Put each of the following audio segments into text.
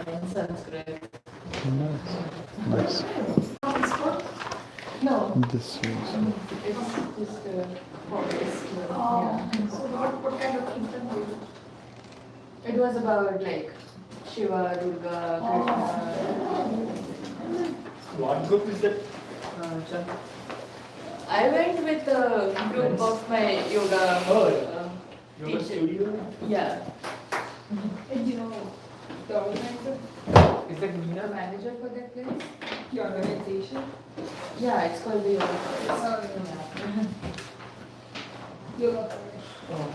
in Sanskrit. Nice. No. This is. It's just a forest. So what kind of Kirtan do you? It was about like Shiva, Durga, Krishna. What group is that? I went with a group of my yoga. Yoga teacher. studio? Yeah. And you know the organizer, Is that the Meena? manager for that place? The organization? Yeah, it's called the yoga forest. Yoga Oh.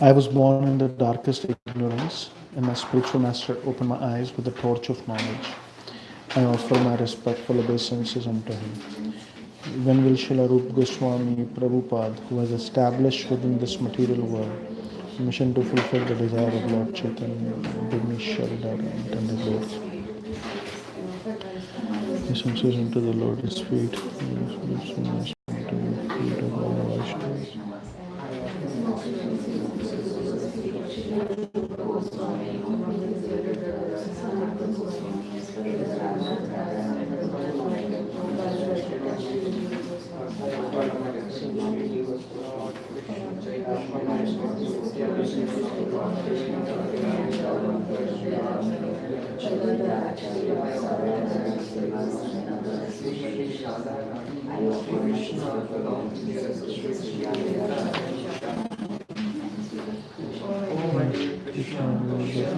I was born in the darkest ignorance, and my spiritual master opened my eyes with the torch of knowledge. I offer my respectful obeisances unto him. When will Srila Rupa Goswami Prabhupada, who has established within this material world a mission to fulfill the desire of Lord Chaitanya, give me shelter and tender growth? His answers unto the Lord is feet.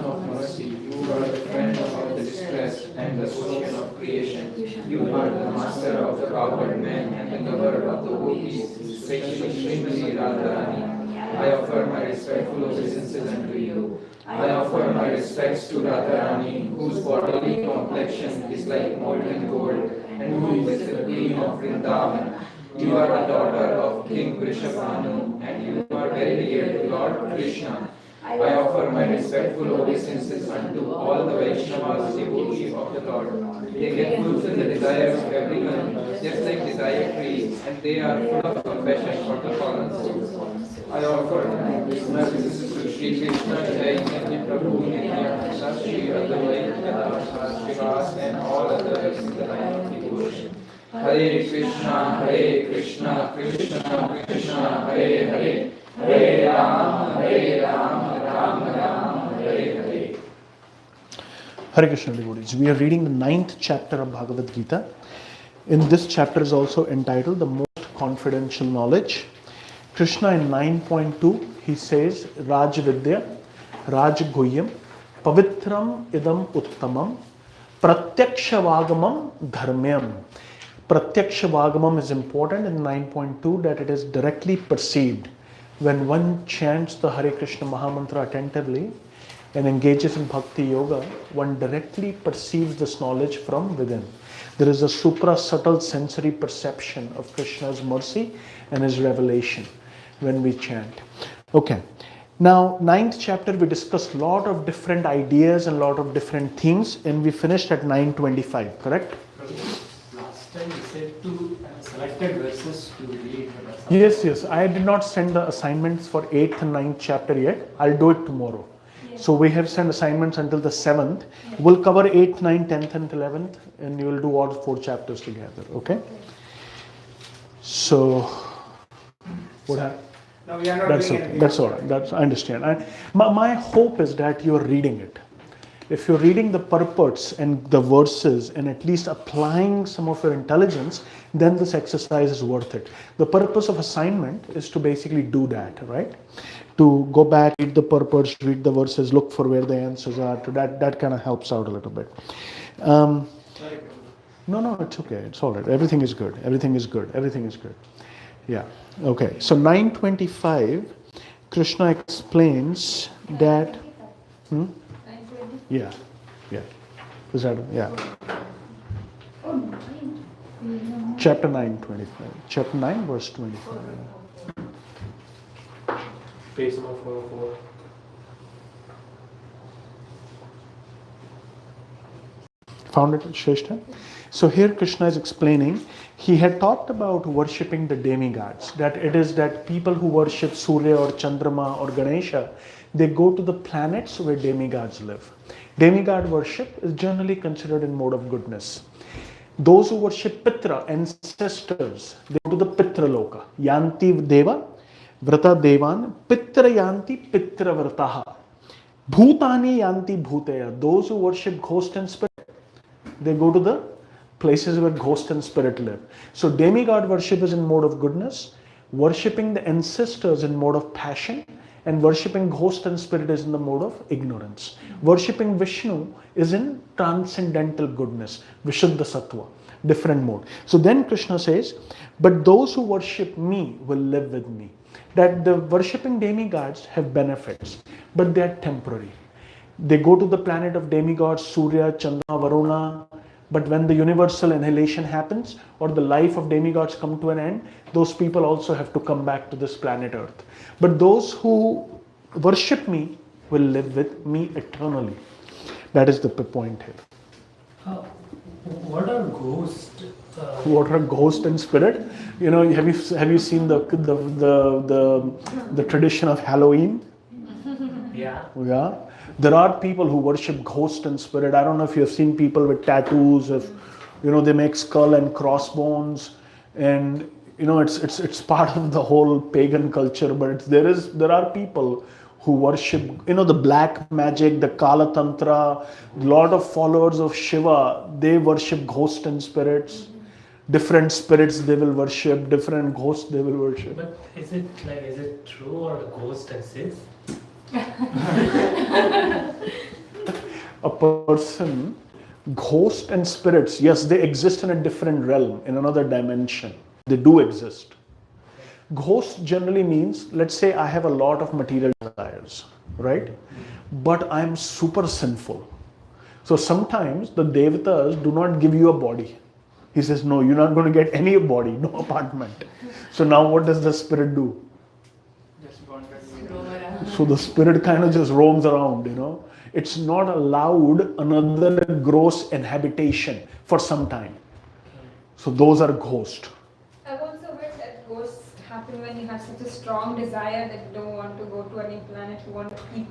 Of mercy, you are the friend of the distressed and the source of creation. You are the master of the cowherd men and the lover of the gopis, especially Srimati Radharani. I offer my respectful obeisances unto you. I offer my respects to Radharani, whose bodily complexion is like molten gold, and who is the queen of Vrindavan. You are the daughter of King Vrishabhanu, and you are very dear to Lord Krishna. I offer my respectful obeisances unto all the Vaishnavas, devotees of the Lord. They can fulfill the desires of everyone, just like desire trees, and they are full of compassion for the fallen souls. I offer my obeisances to Sri Krishna, Chaitanya Prabhu, Nityananda, Sri Advaita, Srivas, and all others in the line of devotion. Hare Krishna, Hare Krishna, Krishna Krishna, Hare Hare. Hare Ram, Ram Ram, Hare Hare. Hare Krishna devotees. We are reading the 9th chapter of Bhagavad Gita. In this chapter is also entitled The Most Confidential Knowledge. Krishna in 9.2, he says, Raj Vidya, Raj Guhyam, Pavitram Idam Uttamam, Pratyaksha Vagamam Dharmyam. Pratyaksha Vagamam is important in 9.2 that it is directly perceived. When one chants the Hare Krishna Mahamantra attentively and engages in Bhakti Yoga, one directly perceives this knowledge from within. There is a supra-subtle sensory perception of Krishna's mercy and his revelation when we chant. Okay. Now, 9th chapter, we discussed a lot of different ideas and a lot of different things, and we finished at 9:25, correct? Last time you said to selected verses to read. Yes. I did not send the assignments for 8th and 9th chapter yet. I'll do it tomorrow. So we have sent assignments until the 7th. We'll cover 8th, 9th, 10th and 11th, and you will do all 4 chapters together, okay? So, what happened? No, we are not That's doing okay. anything. That's all right. I understand. My hope is that you're reading it. If you're reading the purports and the verses and at least applying some of your intelligence, then this exercise is worth it. The purpose of assignment is to basically do that, right? To go back, read the purports, read the verses, look for where the answers are. That kind of helps out a little bit. No, it's okay. It's all right. Everything is good. Yeah. Okay. So 9:25, Krishna explains that. Yeah. Is that, yeah. Chapter 9:25. Chapter 9, verse 25. Page number 404. Found it, Shrestha? So here Krishna is explaining, he had talked about worshipping the demigods, that it is that people who worship Surya or Chandrama or Ganesha, they go to the planets where demigods live. Demigod worship is generally considered in mode of goodness. Those who worship Pitra, ancestors, they go to the Pitra Loka. Yanti Deva, Vrata Devan, Pitra Yanti, Pitra Vrataha. Bhutani Yanti Bhuteya. Those who worship ghost and spirit, they go to the places where ghost and spirit live. So demigod worship is in mode of goodness, worshipping the ancestors in mode of passion, and worshipping ghost and spirit is in the mode of ignorance. Worshipping Vishnu is in transcendental goodness, Vishuddha Sattva, different mode. So then Krishna says, but those who worship me will live with me. That the worshipping demigods have benefits, but they are temporary. They go to the planet of demigods, Surya, Chandra, Varuna, but when the universal annihilation happens or the life of demigods come to an end, those people also have to come back to this planet Earth. But those who worship me will live with me eternally. That is the point here. What are ghosts? What are ghost and spirit? You know, have you seen the tradition of Halloween? Yeah. Yeah. There are people who worship ghost and spirit. I don't know if you have seen people with tattoos. If they make skull and crossbones, and it's part of the whole pagan culture. But there are people who worship the black magic, the Kala Tantra. A lot of followers of Shiva, they worship ghost and spirits. Different spirits they will worship, different ghosts they will worship. But is it true or a ghost exists? A person, ghost and spirits, yes, they exist in a different realm, in another dimension. They do exist. Ghost generally means, let's say I have a lot of material desires, right? But I'm super sinful. So sometimes the devatas do not give you a body. He says, no, you're not going to get any body, no apartment. So now what does the spirit do? So the spirit kind of just roams around, It's not allowed another gross inhabitation for some time. So those are ghosts. I've also heard that ghosts happen when you have such a strong desire that you don't want to go to any planet, you want to keep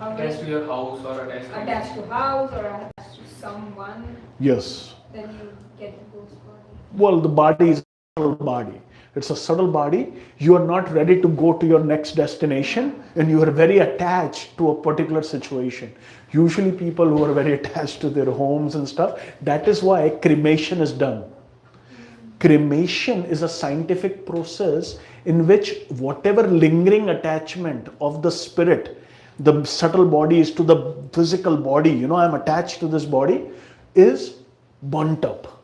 Attached to your house or attached to house or attached to someone. Yes. Then you get the ghost body. Well, the body is a subtle body. It's a subtle body. You are not ready to go to your next destination and you are very attached to a particular situation. Usually people who are very attached to their homes and stuff, that is why cremation is done. Cremation is a scientific process in which whatever lingering attachment of the spirit, the subtle body is to the physical body, I'm attached to this body, is burnt up.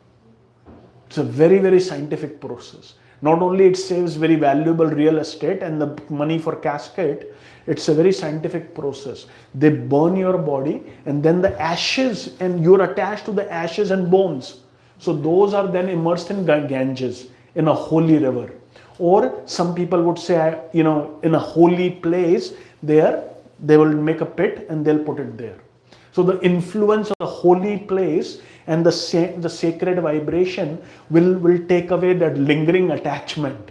It's a very, very scientific process. Not only it saves very valuable real estate and the money for casket, it's a very scientific process. They burn your body and then the ashes, and you're attached to the ashes and bones. So those are then immersed in Ganges, in a holy river. Or some people would say, in a holy place, they will make a pit and they'll put it there. So the influence of the holy place and the sacred vibration will take away that lingering attachment.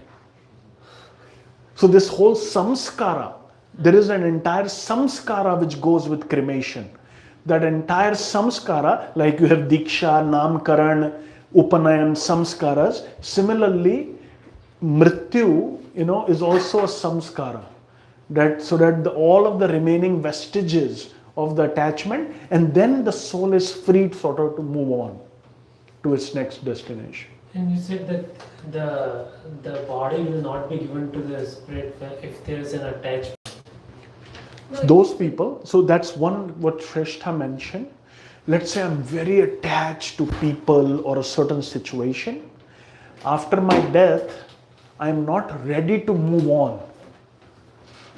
So this whole samskara, there is an entire samskara which goes with cremation. That entire samskara, like you have diksha, namkaran, upanayan, samskaras. Similarly, mrityu, is also a samskara. So that all of the remaining vestiges of the attachment, and then the soul is free sort of to move on to its next destination. And you said that the body will not be given to the spirit if there is an attachment. Those people, so that's one what Shrestha mentioned. Let's say I'm very attached to people or a certain situation. After my death, I'm not ready to move on.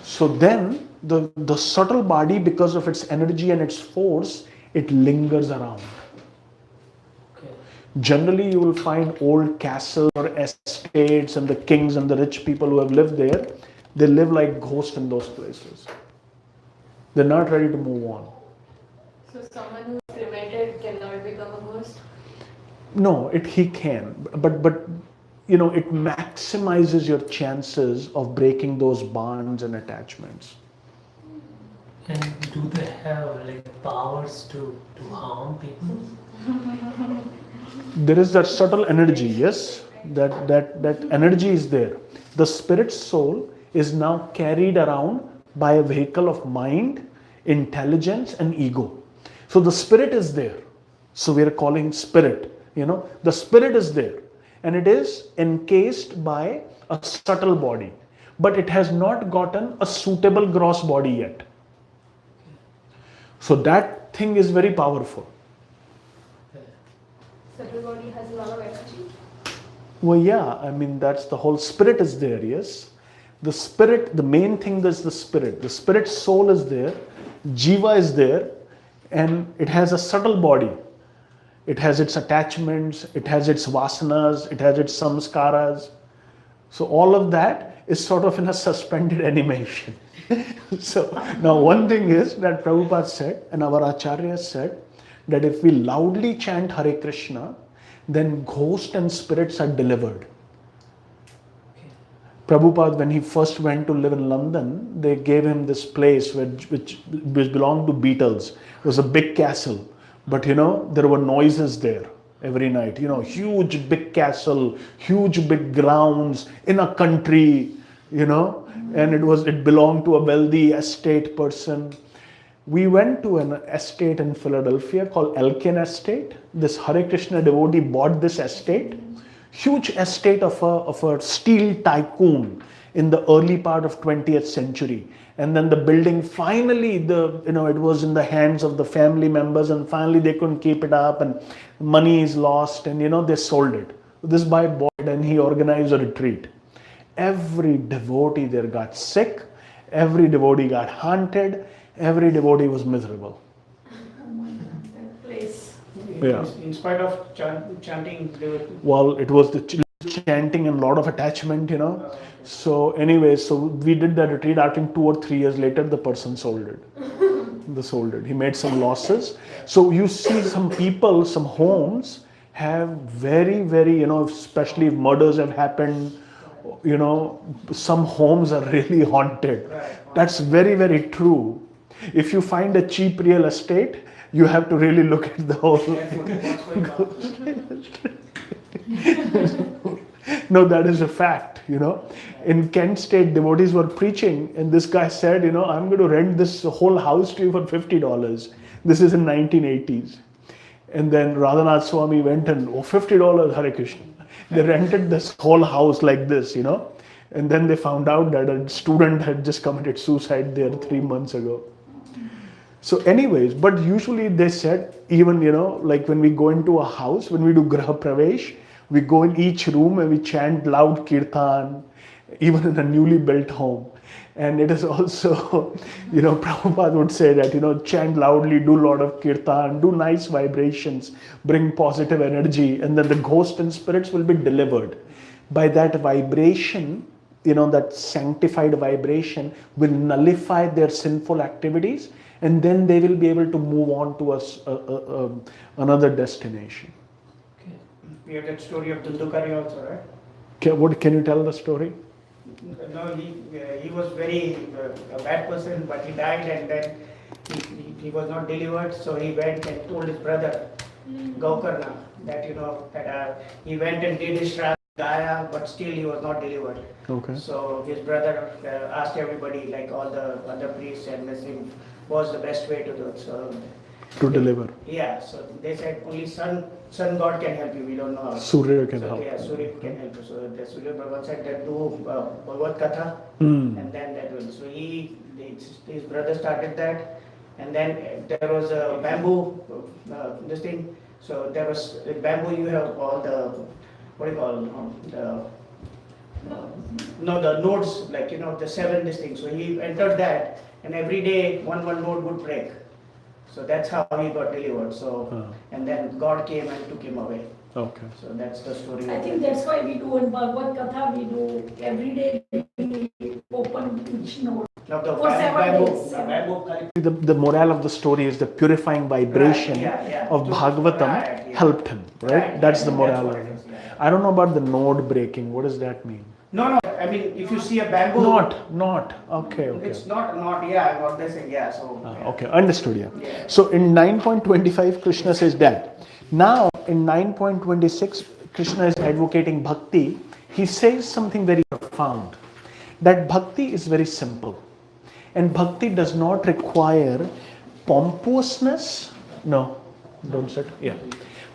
So then the subtle body, because of its energy and its force, it lingers around. Okay. Generally, you will find old castles or estates and the kings and the rich people who have lived there, they live like ghosts in those places. They're not ready to move on. So someone who's cremated cannot become a ghost? No, he can, but it maximizes your chances of breaking those bonds and attachments. And do they have like powers to harm people? There is that subtle energy, yes, that energy is there. The spirit soul is now carried around by a vehicle of mind, intelligence, and ego. So the spirit is there. So we are calling spirit, the spirit is there, and it is encased by a subtle body, but it has not gotten a suitable gross body yet. So that thing is very powerful. Subtle body has a lot of energy. Well, yeah, I mean, that's the whole spirit is there, yes. The spirit, the main thing is the spirit. The spirit soul is there, Jiva is there, and it has a subtle body. It has its attachments, it has its vasanas, it has its samskaras. So all of that is sort of in a suspended animation. So now one thing is that Prabhupada said, and our Acharyas said, that if we loudly chant Hare Krishna, then ghosts and spirits are delivered. Prabhupada, when he first went to live in London, they gave him this place which belonged to Beatles. It was a big castle, but there were noises there every night. Huge big castle, huge big grounds in a country, and it belonged to a wealthy estate person. We went to an estate in Philadelphia called Elkin Estate. This Hare Krishna devotee bought this estate, huge estate of a steel tycoon in the early part of 20th century. And then the building finally, it was in the hands of the family members, and finally they couldn't keep it up, and money is lost, and they sold it. This guy bought it, and he organized a retreat. Every devotee there got sick, every devotee got haunted, every devotee was miserable. Place. Yeah. In spite of chanting, they were... Well, it was the chanting and a lot of attachment, So anyway, so we did that retreat. I think 2 or 3 years later, the person sold it. They sold it. He made some losses. So you see some people, some homes have very, very, especially if murders have happened, some homes are really haunted. That's very, very true. If you find a cheap real estate, you have to really look at the whole. No, that is a fact, In Kent State, devotees were preaching, and this guy said, I'm going to rent this whole house to you for $50. This is in 1980s. And then Radhanath Swami went and, $50, Hare Krishna. They rented this whole house like this, And then they found out that a student had just committed suicide there 3 months ago. So anyways, but usually they said, even, like when we go into a house, when we do Graha Pravesh, we go in each room and we chant loud kirtan, even in a newly built home. And it is also, Prabhupada would say that, chant loudly, do a lot of kirtan, do nice vibrations, bring positive energy, and then the ghosts and spirits will be delivered. By that vibration, that sanctified vibration will nullify their sinful activities, and then they will be able to move on to another destination. We have that story of Dundukari also, right? What can you tell the story? No, he was very a bad person, but he died, and then he was not delivered. So he went and told his brother Gaukarna that he went and did his Shraddha Gaya, but still he was not delivered. Okay. So his brother asked everybody, like all the other priests, and listened, what's the best way to do it. So To deliver. yeah, so they said only sun god can help you. We don't know how. Surya can help. Yeah, Surya can help you. So the Surya Prabhupada said that do Bhagavad Katha, and then that will. So his brother started that, and then there was a bamboo, this thing. So there was bamboo. You have all the what do you call the nodes, like the 7 this thing. So he entered that, and every day one node would break. So that's how he got delivered. So and then God came and took him away. Okay. So that's the story. I think that's why we do in Bhagavad Katha, we do every day we open each node. Now the For 7 days. bamboo The morale of the story is the purifying vibration of Bhagavatam helped him, right? That's the morale of it. I don't know about the node breaking. What does that mean? No, I mean, if you see a bamboo. Not. Okay. It's not, yeah, what they say, yeah, so. Okay, understood, yeah. Yeah. So in 9.25, Krishna says that. Now, in 9.26, Krishna is advocating bhakti. He says something very profound. That bhakti is very simple. And bhakti does not require pompousness. No, don't sit. Yeah.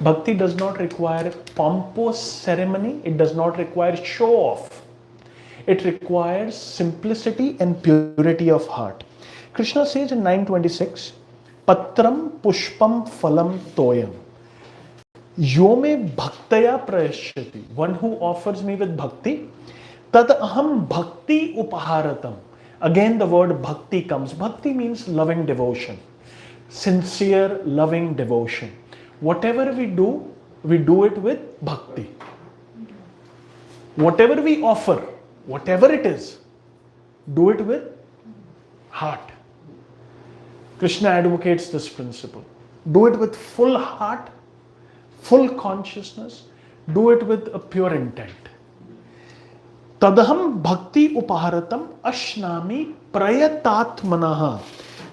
Bhakti does not require pompous ceremony. It does not require show off. It requires simplicity and purity of heart. Krishna says in 9.26, Patram pushpam phalam toyam. Yome bhaktaya prayashyati. One who offers me with bhakti, tad aham bhakti upaharatam. Again the word bhakti comes. Bhakti means loving devotion. Sincere loving devotion. Whatever we do it with bhakti. Whatever we offer, whatever it is, do it with heart. Krishna advocates this principle. Do it with full heart, full consciousness. Do it with a pure intent. Tadaham bhakti upaharatam ashnami prayatatmanaha.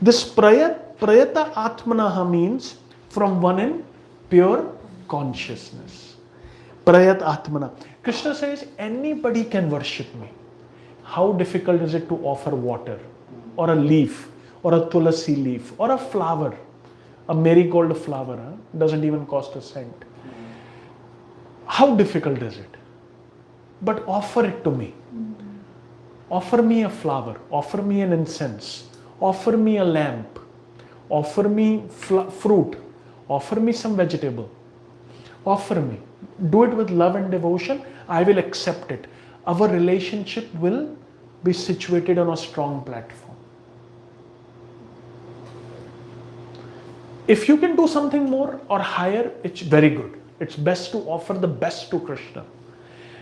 This prayata atmanaha means from one in pure consciousness. Prayat atmana. Krishna says anybody can worship me. How difficult is it to offer water or a leaf or a tulasi leaf or a flower? A marigold flower doesn't even cost a cent. How difficult is it? But offer it to me. Offer me a flower. Offer me an incense. Offer me a lamp. Offer me fruit. Offer me some vegetable. Offer me. Do it with love and devotion. I will accept it. Our relationship will be situated on a strong platform. If you can do something more or higher, it's very good. It's best to offer the best to Krishna.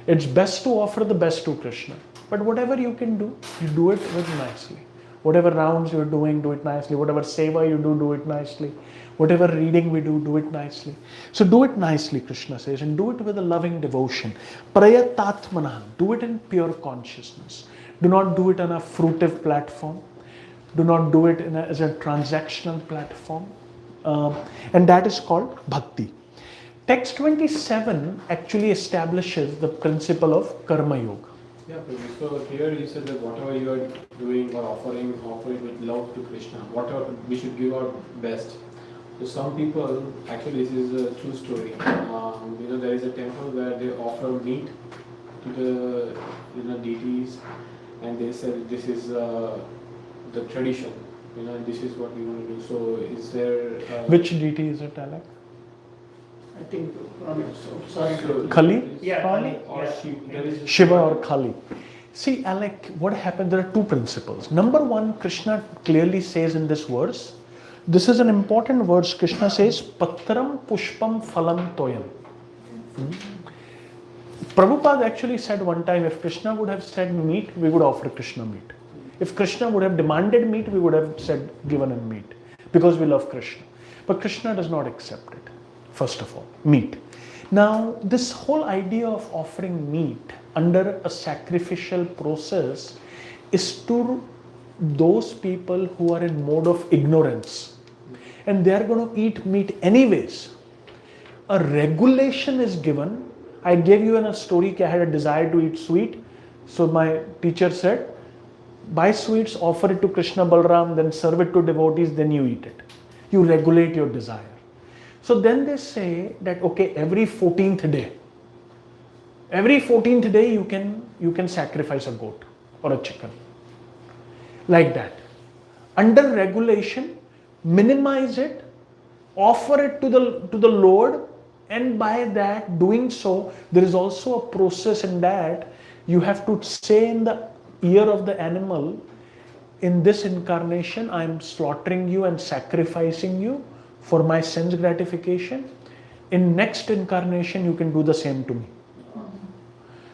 It's best to offer the best to Krishna. But whatever you can do, you do it with nicely. Whatever rounds you're doing, do it nicely. Whatever seva you do it nicely. Whatever reading we do it nicely. So do it nicely, Krishna says, and do it with a loving devotion. Prayatatmana, do it in pure consciousness. Do not do it on a fruitive platform. Do not do it as a transactional platform. And that is called bhakti. Text 27 actually establishes the principle of karma yoga. Yeah, so here you said that whatever you are doing or offering, offer it with love to Krishna. Whatever we should give our best. So some people, actually this is a true story. There is a temple where they offer meat to the deities, and they said this is the tradition. This is what we want to do. So is there? Which deity is it, Alec? I think, sorry. Kali? Yeah, Kali. Or Yeah. Shiva or Kali. See, Alec, what happened? There are two principles. Number one, Krishna clearly says in this verse, this is an important verse. Krishna says, Patram pushpam phalam toyam. Prabhupada actually said one time, if Krishna would have said meat, we would offer Krishna meat. If Krishna would have demanded meat, we would have said, given him meat. Because we love Krishna. But Krishna does not accept it. First of all, meat. Now, this whole idea of offering meat under a sacrificial process is to those people who are in mode of ignorance. And they are going to eat meat anyways. A regulation is given. I gave you in a story that I had a desire to eat sweet. So my teacher said, buy sweets, offer it to Krishna Balram, then serve it to devotees, then you eat it. You regulate your desire. So then they say that, okay, every 14th day you can sacrifice a goat or a chicken. Like that. Under regulation, minimize it, offer it to the Lord, and by that doing so, there is also a process in that you have to say in the ear of the animal, in this incarnation I am slaughtering you and sacrificing you for my sense gratification. In next incarnation you can do the same to me.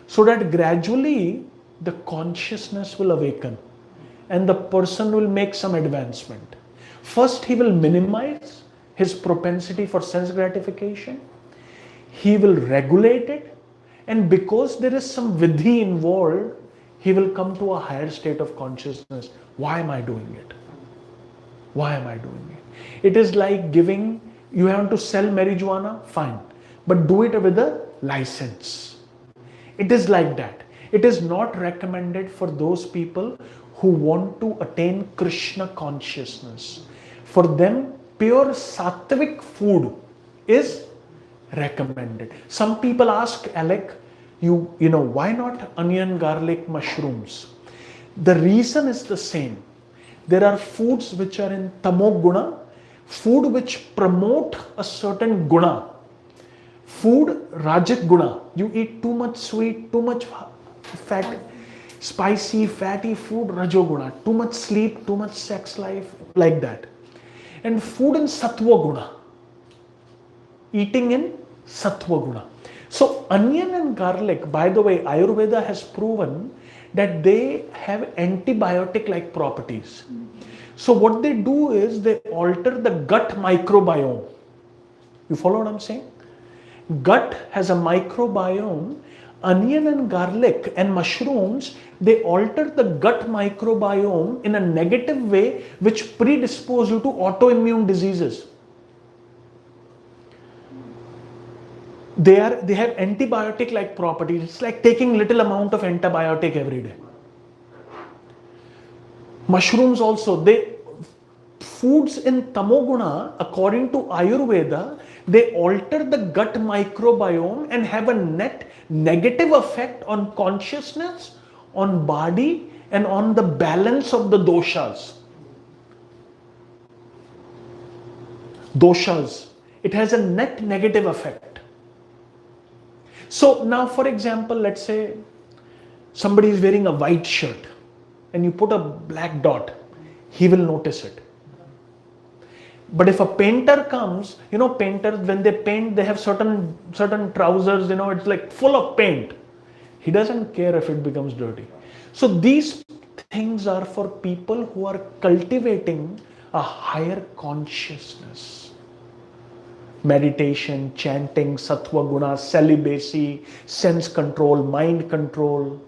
So that gradually the consciousness will awaken and the person will make some advancement. First he will minimize his propensity for sense gratification. He will regulate it, And because there is some vidhi involved, he will come to a higher state of consciousness. Why am I doing it? Why am I doing it? It is like giving, you have to sell marijuana, fine. But do it with a license. It is like that. It is not recommended for those people who want to attain Krishna consciousness. For them, pure sattvic food is recommended. Some people ask, Alec, you know, why not onion, garlic, mushrooms? The reason is the same. There are foods which are in tamo guna, food which promote a certain guna. Food, rajat guna. You eat too much sweet, too much fat, spicy, fatty food, rajoguna. Too much sleep, too much sex life, like that. And food in sattva guna. Eating in sattva guna. So onion and garlic, by the way, Ayurveda has proven that they have antibiotic like properties. So what they do is they alter the gut microbiome. You follow what I'm saying? Gut has a microbiome. Onion and garlic and mushrooms, they alter the gut microbiome in a negative way which predispose you to autoimmune diseases. They have antibiotic like properties. It's like taking little amount of antibiotic every day. Mushrooms also, foods in tamoguna, according to Ayurveda, they alter the gut microbiome and have a net negative effect on consciousness, on body, and on the balance of the doshas. Doshas. It has a net negative effect. So now, for example, let's say somebody is wearing a white shirt and you put a black dot, he will notice it. But if a painter comes, you know, painters, when they paint, they have certain trousers, you know, it's like full of paint. He doesn't care if it becomes dirty. So these things are for people who are cultivating a higher consciousness. Meditation, chanting, sattva guna, celibacy, sense control, mind control.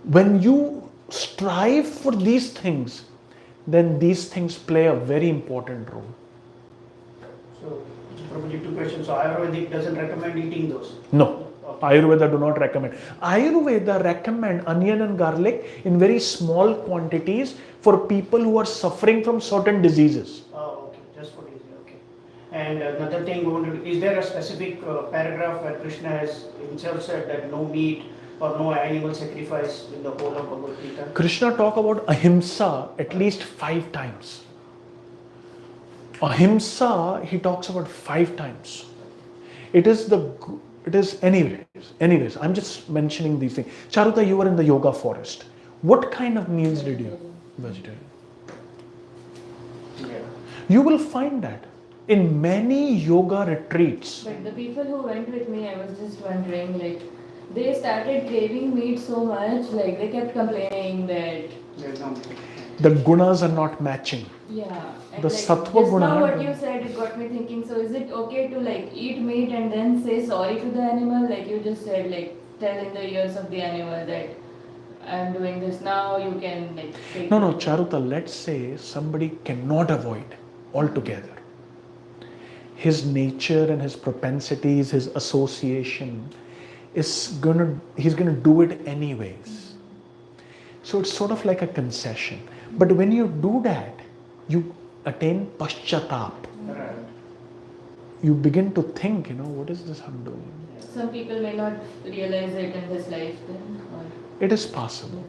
When you strive for these things, then these things play a very important role. So, probably two questions. So, Ayurvedic doesn't recommend eating those? No. Ayurveda do not recommend. Ayurveda recommend onion and garlic in very small quantities for people who are suffering from certain diseases. Oh, okay. Just for disease. Okay. And another thing, is there a specific paragraph where Krishna has himself said that no meat or no animal sacrifice in the whole of Bhagavad Gita? Krishna talk about ahimsa at least 5 times. Ahimsa he talks about 5 times. It is anyways, I'm just mentioning these things. Charuta, you were in the yoga forest. What kind of meals did you? Vegetarian. Yeah. You will find that in many yoga retreats. But the people who went with me, I was just wondering, like, they started craving meat so much, like they kept complaining that the gunas are not matching. yeah. And The like, sattva just guna. now what you said, it got me thinking. So is it okay to like eat meat and then say sorry to the animal, like you just said, like tell in the ears of the animal that I'm doing this now, you can like take No, Charuta, let's say somebody cannot avoid altogether. His nature and his propensities, his association he's gonna do it anyways. So it's sort of like a concession. But when you do that, you attain paschatap. Right. You begin to think, what is this I'm doing? Some people may not realize it in this life then. Or It is possible.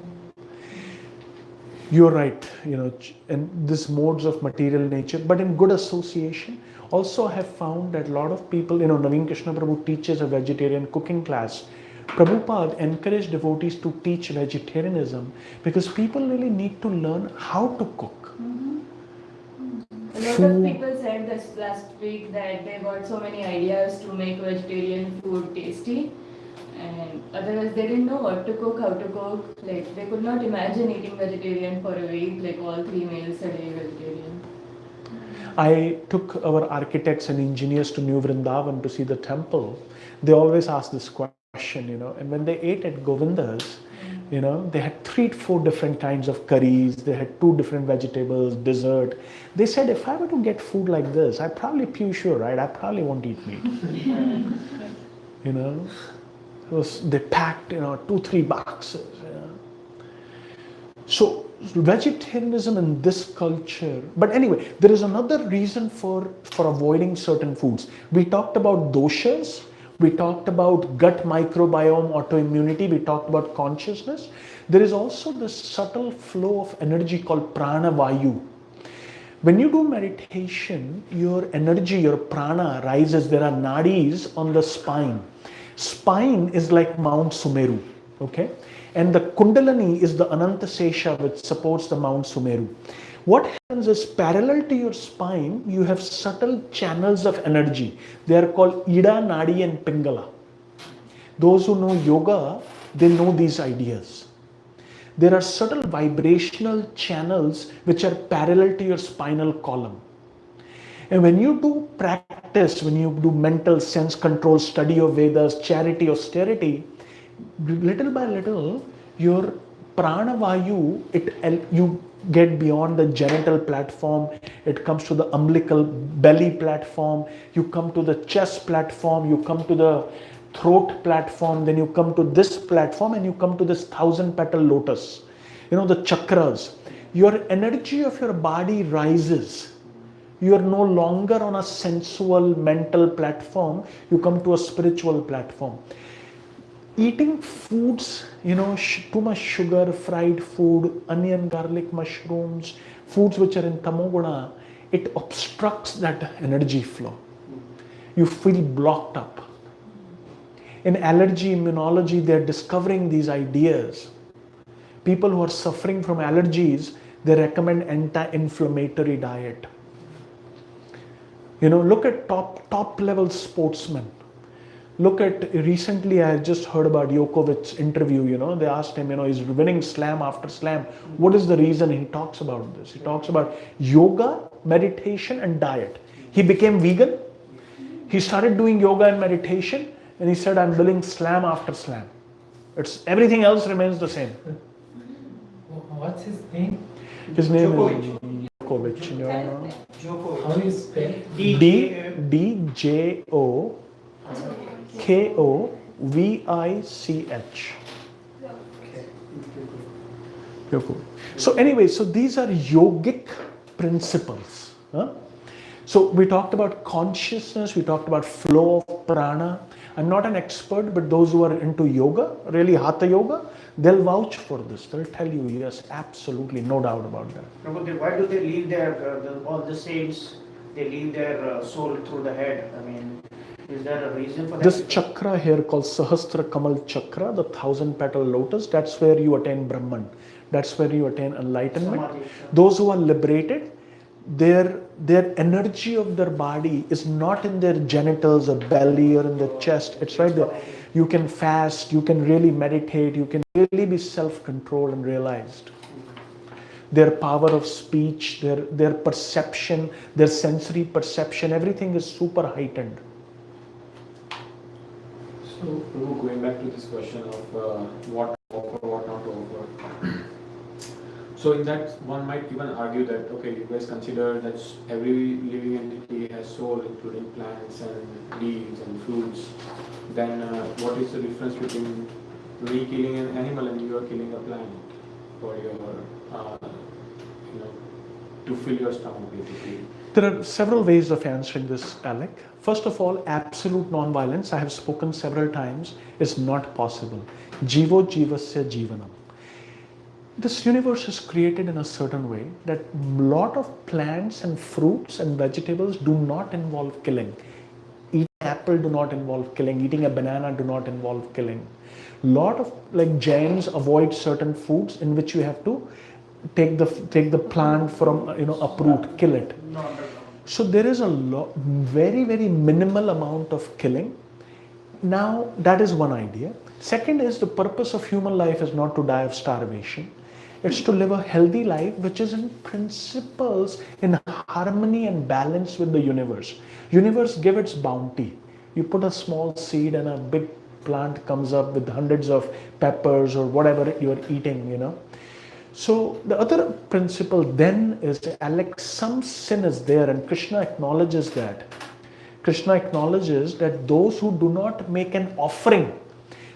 You're right, and this modes of material nature, but in good association. Also, I have found that a lot of people, Naveen Krishna Prabhu teaches a vegetarian cooking class. Prabhupada encouraged devotees to teach vegetarianism because people really need to learn how to cook. a lot of people said this last week that they got so many ideas to make vegetarian food tasty, and otherwise they didn't know what to cook, how to cook. Like they could not imagine eating vegetarian for a week, like all 3 meals a day vegetarian. I took our architects and engineers to New Vrindavan to see the temple. They always ask this question, and when they ate at Govinda's, they had 3 to 4 different kinds of curries, they had 2 different vegetables, dessert. They said, if I were to get food like this, I probably Piyush, you're right, I probably won't eat meat. They packed, 2-3 boxes. So vegetarianism in this culture, but anyway, there is another reason for avoiding certain foods. We talked about doshas, we talked about gut microbiome, autoimmunity, we talked about consciousness. There is also this subtle flow of energy called prana vayu. When you do meditation, your energy, your prana rises. There are nadis on the spine. Spine is like Mount Sumeru, okay? And the Kundalini is the Anantasesha which supports the Mount Sumeru. What happens is, parallel to your spine, you have subtle channels of energy. They are called Ida, Nadi and Pingala. Those who know yoga, they know these ideas. There are subtle vibrational channels which are parallel to your spinal column. And when you do practice, when you do mental sense control, study of Vedas, charity, austerity, little by little, your prana vayu, you get beyond the genital platform, it comes to the umbilical belly platform, you come to the chest platform, you come to the throat platform, then you come to this platform, and you come to this 1,000-petal lotus. The chakras. Your energy of your body rises. You are no longer on a sensual, mental platform, you come to a spiritual platform. Eating foods, too much sugar, fried food, onion, garlic, mushrooms, foods which are in tamoguna, it obstructs that energy flow. You feel blocked up. In allergy immunology, they're discovering these ideas. People who are suffering from allergies, they recommend anti-inflammatory diet. Look at top level sportsmen. Look at, recently I just heard about Djokovic's interview, they asked him, he's winning slam after slam. What is the reason? He talks about this. He talks about yoga, meditation and diet. He became vegan. He started doing yoga and meditation, and he said, I'm winning slam after slam. Everything else remains the same. What's his name? His name is Djokovic. How do you spell? D-J-O-K-O-V-I-C-H. So anyway, so these are yogic principles. So we talked about consciousness, we talked about flow of prana. I'm not an expert, but those who are into yoga, really hatha yoga, they'll vouch for this. They'll tell you, yes, absolutely, no doubt about that. Prabhupada, why do they leave all the saints, they leave their soul through the head? I mean, is there a reason for that? This chakra here called Sahasra Kamal Chakra, the 1,000-petal lotus, that's where you attain Brahman. That's where you attain enlightenment. Samadhi. Those who are liberated, their energy of their body is not in their genitals or belly or in their chest. It's right there. You can fast, you can really meditate, you can really be self-controlled and realized. Their power of speech, their perception, their sensory perception, everything is super heightened. So, going back to this question of what to offer, what not to offer. So in that, one might even argue that, okay, you guys consider that every living entity has soul, including plants and leaves and fruits. Then what is the difference between me killing an animal and you are killing a plant for your, to fill your stomach basically? There are several ways of answering this, Alec. First of all, absolute non-violence, I have spoken several times, is not possible. Jivo jivasya jivanam. This universe is created in a certain way that a lot of plants and fruits and vegetables do not involve killing. Eating apple do not involve killing. Eating a banana do not involve killing. Lot of Jains avoid certain foods in which you have to take the plant from uproot, kill it. So there is a very, very minimal amount of killing. Now that is one idea. Second is the purpose of human life is not to die of starvation. It's to live a healthy life which is in principles, in harmony and balance with the universe. Universe give its bounty. You put a small seed and a big plant comes up with hundreds of peppers or whatever you're eating, you know. So the other principle then is, Alex, some sin is there, and Krishna acknowledges that. Krishna acknowledges that those who do not make an offering,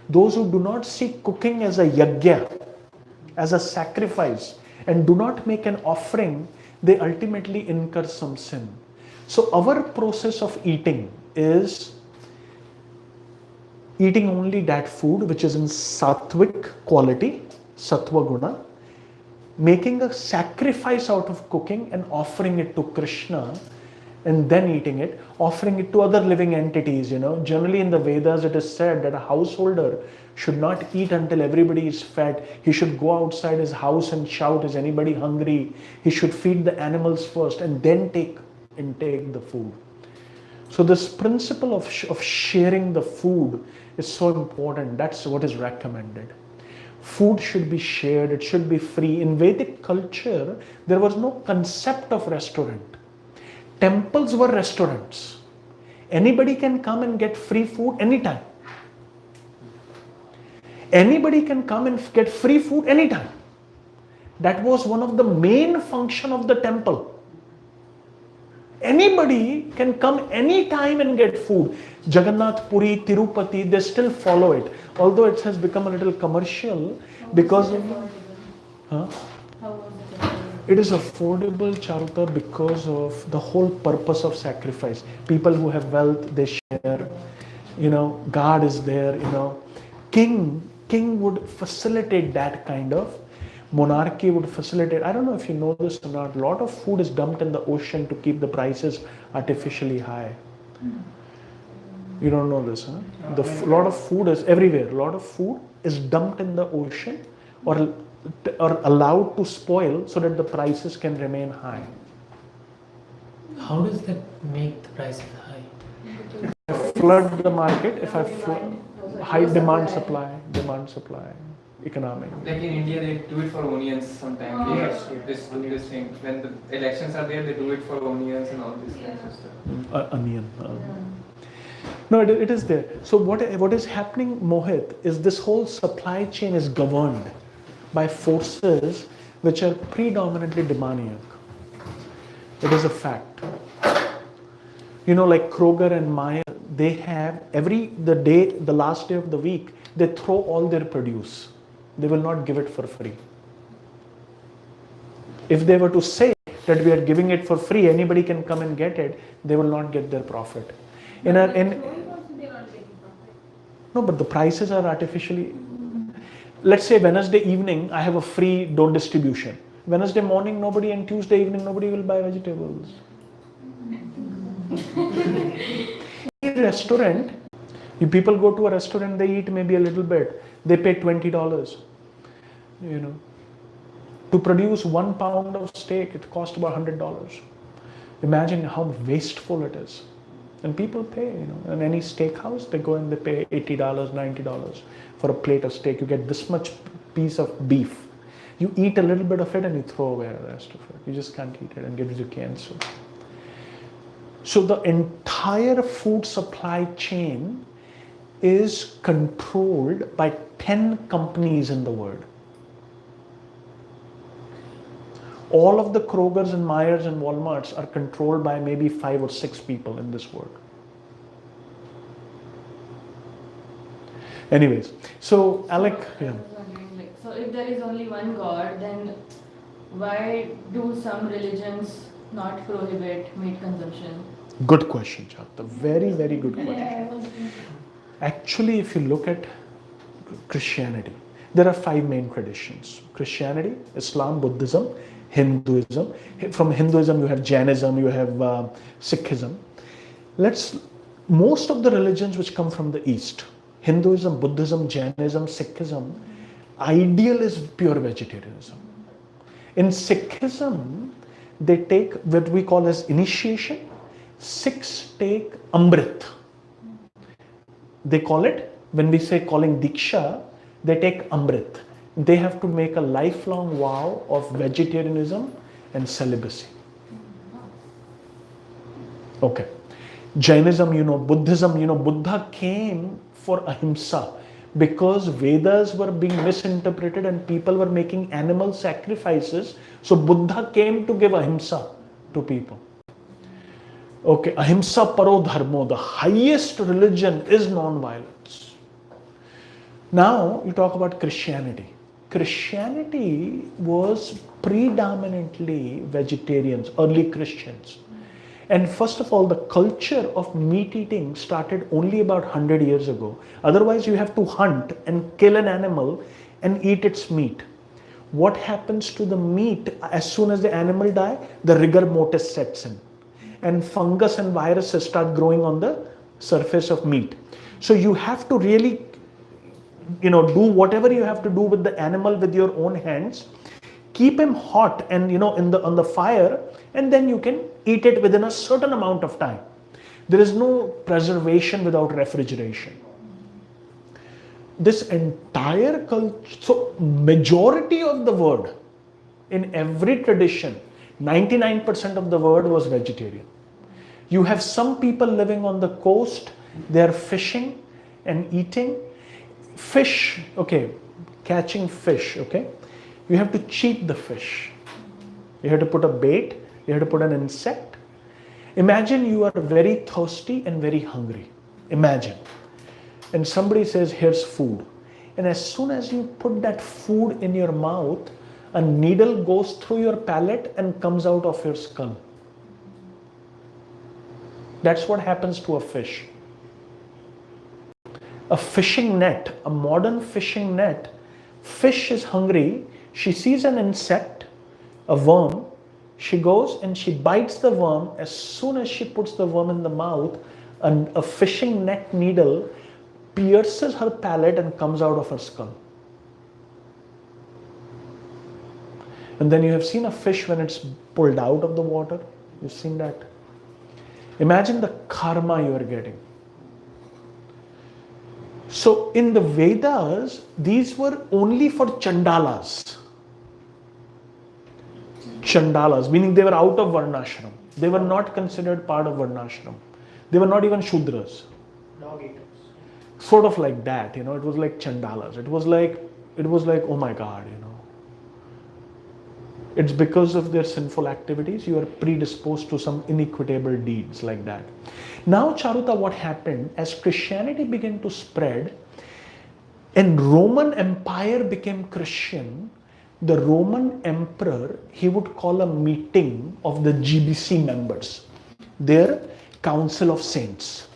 those who do not see cooking as a yajna, as a sacrifice, and do not make an offering, they ultimately incur some sin. So our process of eating is eating only that food which is in sattvic quality, sattva guna, making a sacrifice out of cooking and offering it to Krishna, and then eating it, offering it to other living entities, you know. Generally in the Vedas it is said that a householder should not eat until everybody is fed. He should go outside his house and shout, is anybody hungry? He should feed the animals first and then take the food. So this principle of sharing the food is so important. That's what is recommended. Food should be shared, it should be free. In Vedic culture, there was no concept of restaurant. Temples were restaurants. Anybody can come and get free food anytime. Anybody can come and get free food anytime. That was one of the main function of the temple. Anybody can come anytime and get food. Jagannath Puri, Tirupati, they still follow it. Although it has become a little commercial because of... Huh? It is affordable, Charuta, because of the whole purpose of sacrifice. People who have wealth, they share. You know, God is there, you know. King would facilitate that kind of. Monarchy would facilitate. I don't know if you know this or not. A lot of food is dumped in the ocean to keep the prices artificially high. You don't know this, huh? A lot of food is everywhere. A lot of food is dumped in the ocean or allowed to spoil so that the prices can remain high. How does that make the prices high? Flood the market. If I high demand supply economic. Like in India, they do it for onions sometimes. Yes. This thing. When the elections are there, they do it for onions and all this kind of stuff. Onion. No, it is there. So what is happening, Mohit, is this whole supply chain is governed by forces which are predominantly demoniac. It is a fact. You know, like Kroger and Meyer, they have the last day of the week, they throw all their produce. They will not give it for free. If they were to say that we are giving it for free, anybody can come and get it, they will not get their profit. No, but the prices are artificially. Let's say Wednesday evening, I have a free dough distribution. Wednesday morning, nobody, and Tuesday evening, nobody will buy vegetables. In a restaurant, people go to a restaurant, they eat maybe a little bit. They pay $20. You know, to produce 1 pound of steak, it costs about $100. Imagine how wasteful it is. And people pay, you know. In any steakhouse, they go and they pay $80, $90 for a plate of steak. You get this much piece of beef. You eat a little bit of it and you throw away the rest of it. You just can't eat it and gives you cancer. So the entire food supply chain is controlled by 10 companies in the world. All of the Krogers and Meyers and Walmarts are controlled by maybe 5 or 6 people in this world. Anyways, so Alec, yeah. So if there is only one God, then why do some religions not prohibit meat consumption? Good question, Chat. Very, very good question. Actually, if you look at Christianity, there are 5 main traditions. Christianity, Islam, Buddhism, Hinduism. From Hinduism, you have Jainism, you have Sikhism. Most of the religions which come from the East, Hinduism, Buddhism, Jainism, Sikhism, ideal is pure vegetarianism. In Sikhism, they take what we call as initiation. 6 take Amrit. They call it, when we say calling Diksha, they take Amrit. they have to make a lifelong vow of vegetarianism and celibacy. Okay. Jainism, Buddhism, Buddha came for ahimsa because Vedas were being misinterpreted and people were making animal sacrifices. So Buddha came to give ahimsa to people. Okay, ahimsa paro dharmo, the highest religion is non-violence. Now you talk about Christianity. Christianity was predominantly vegetarians, early Christians. And first of all, the culture of meat eating started only about 100 years ago. Otherwise, you have to hunt and kill an animal and eat its meat. What happens to the meat as soon as the animal dies? The rigor mortis sets in. And fungus and viruses start growing on the surface of meat. So you have to really, do whatever you have to do with the animal with your own hands. Keep him hot and on the fire, and then you can eat it within a certain amount of time. There is no preservation without refrigeration. This entire culture, so majority of the world in every tradition, 99% of the world was vegetarian. You have some people living on the coast, they are fishing and eating fish, okay, catching fish, okay. You have to cheat the fish. You have to put a bait, you have to put an insect. Imagine you are very thirsty and very hungry. Imagine. And somebody says, here's food. And as soon as you put that food in your mouth, a needle goes through your palate and comes out of your skull. That's what happens to a fish. A fishing net, a modern fishing net, fish is hungry, she sees an insect, a worm, she goes and she bites the worm. As soon as she puts the worm in the mouth, a fishing net needle pierces her palate and comes out of her skull. And then you have seen a fish when it's pulled out of the water. You've seen that. Imagine the karma you are getting. So in the Vedas, these were only for chandalas. Chandalas, meaning they were out of varnashram. They were not considered part of varnashram. They were not even shudras. Dog eaters. Sort of like that, it was like chandalas. It was like, oh my God, It's because of their sinful activities, you are predisposed to some inequitable deeds like that. Now, Charuta, what happened as Christianity began to spread and Roman Empire became Christian, the Roman emperor, he would call a meeting of the GBC members, their council of saints.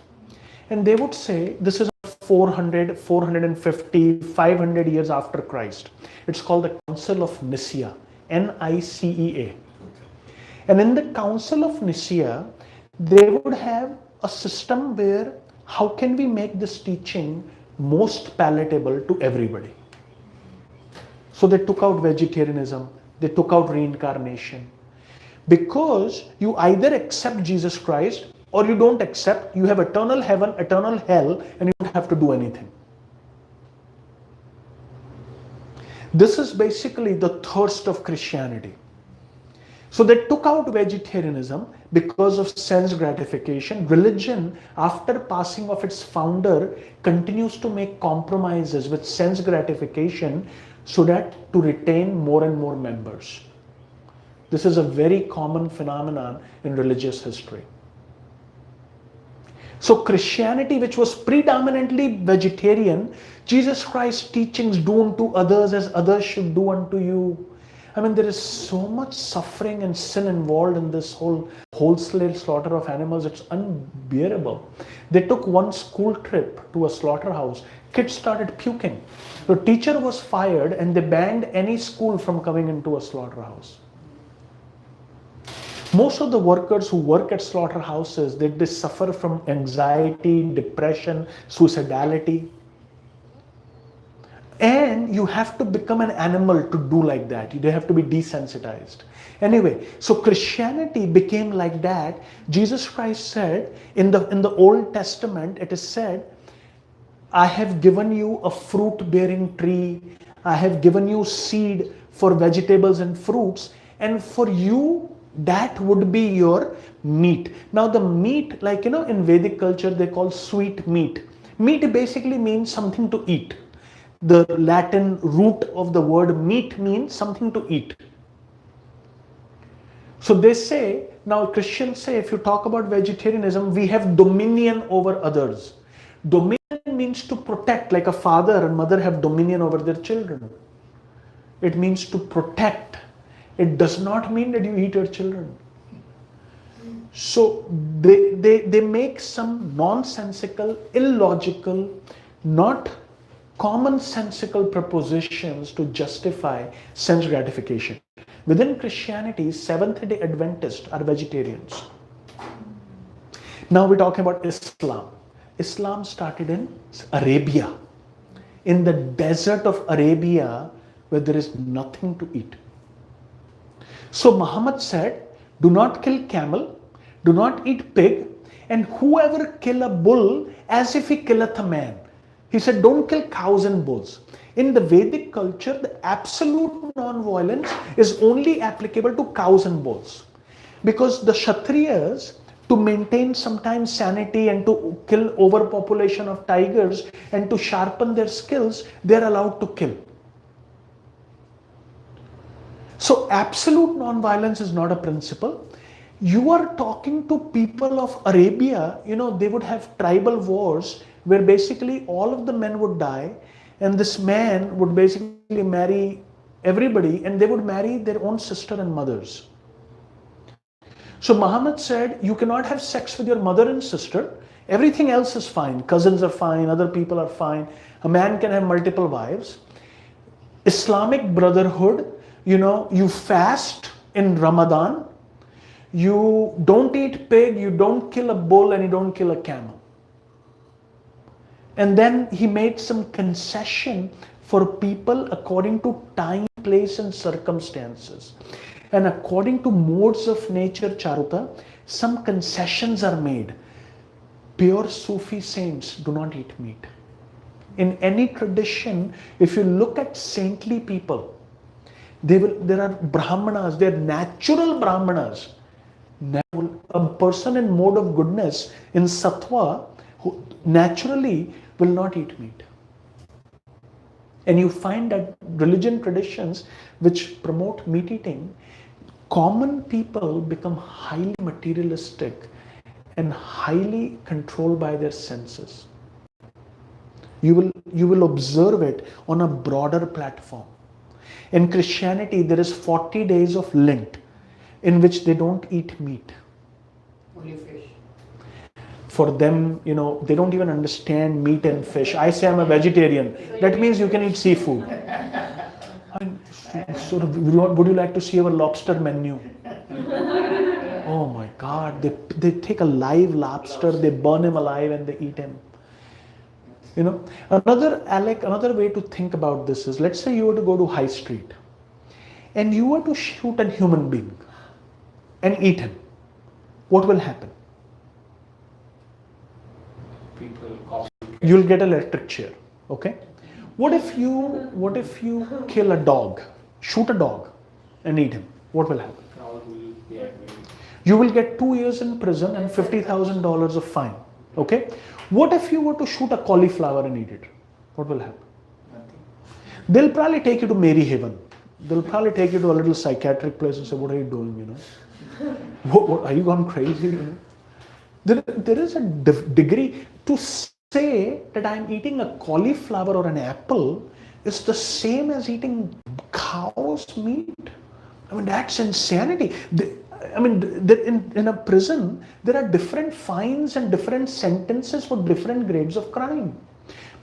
And they would say, this is 400, 450, 500 years after Christ. It's called the Council of Nicaea, Nicea. And in the Council of Nicaea, they would have a system where how can we make this teaching most palatable to everybody? So they took out vegetarianism, they took out reincarnation. Because you either accept Jesus Christ or you don't accept, you have eternal heaven, eternal hell, and you don't have to do anything. This is basically the thirst of Christianity. So they took out vegetarianism because of sense gratification. Religion, after passing of its founder, continues to make compromises with sense gratification so that to retain more and more members. This is a very common phenomenon in religious history. So Christianity, which was predominantly vegetarian, Jesus Christ's teachings, do unto others as others should do unto you. I mean, there is so much suffering and sin involved in this wholesale slaughter of animals. It's unbearable. They took one school trip to a slaughterhouse. Kids started puking. The teacher was fired and they banned any school from coming into a slaughterhouse. Most of the workers who work at slaughterhouses, they suffer from anxiety, depression, suicidality. And you have to become an animal to do like that. They have to be desensitized. Anyway, so Christianity became like that. Jesus Christ said, in the Old Testament, it is said, I have given you a fruit-bearing tree. I have given you seed for vegetables and fruits, and for you that would be your meat. Now the meat, like in Vedic culture they call sweet meat. Meat basically means something to eat. The Latin root of the word meat means something to eat. So they say, now Christians say, if you talk about vegetarianism, we have dominion over others. Dominion means to protect, like a father and mother have dominion over their children. It means to protect. It does not mean that you eat your children. So they make some nonsensical, illogical, not commonsensical propositions to justify sense gratification. Within Christianity, Seventh-day Adventists are vegetarians. Now we're talking about Islam. Islam started in Arabia, in the desert of Arabia, where there is nothing to eat. So Muhammad said, do not kill camel, do not eat pig, and whoever kill a bull as if he killeth a man. He said, don't kill cows and bulls. In the Vedic culture, the absolute non-violence is only applicable to cows and bulls. Because the Kshatriyas, to maintain sometimes sanity and to kill overpopulation of tigers and to sharpen their skills, they are allowed to kill. So absolute non-violence is not a principle. You are talking to people of Arabia, they would have tribal wars where basically all of the men would die, and this man would basically marry everybody, and they would marry their own sister and mothers. So Muhammad said, you cannot have sex with your mother and sister. Everything else is fine. Cousins are fine, other people are fine. A man can have multiple wives. Islamic brotherhood, you fast in Ramadan. You don't eat pig, you don't kill a bull, and you don't kill a camel. And then he made some concession for people according to time, place and circumstances. And according to modes of nature, Charuta, some concessions are made. Pure Sufi saints do not eat meat. In any tradition, if you look at saintly people, there are Brahmanas, they are natural Brahmanas. A person in mode of goodness, in Sattva, who naturally will not eat meat. And you find that religion traditions which promote meat eating, common people become highly materialistic and highly controlled by their senses. You will observe it on a broader platform. In Christianity, there is 40 days of Lent in which they don't eat meat. Only fish. For them, they don't even understand meat and fish. I say I'm a vegetarian. That means you can eat seafood. So would you like to see our lobster menu? Oh my God, they take a live lobster, they burn him alive and they eat him. Another way to think about this is, let's say you were to go to High Street and you were to shoot a human being and eat him. What will happen? You'll get an electric chair. Okay? What if you kill a dog, shoot a dog and eat him? What will happen? You will get 2 years in prison and $50,000 of fine. Okay? What if you were to shoot a cauliflower and eat it? What will happen? Nothing. They'll probably take you to Mary Haven. They'll probably take you to a little psychiatric place and say, what are you doing, What, are you gone crazy? There is a degree to say that I'm eating a cauliflower or an apple is the same as eating cow's meat. I mean, that's insanity. In a prison, there are different fines and different sentences for different grades of crime.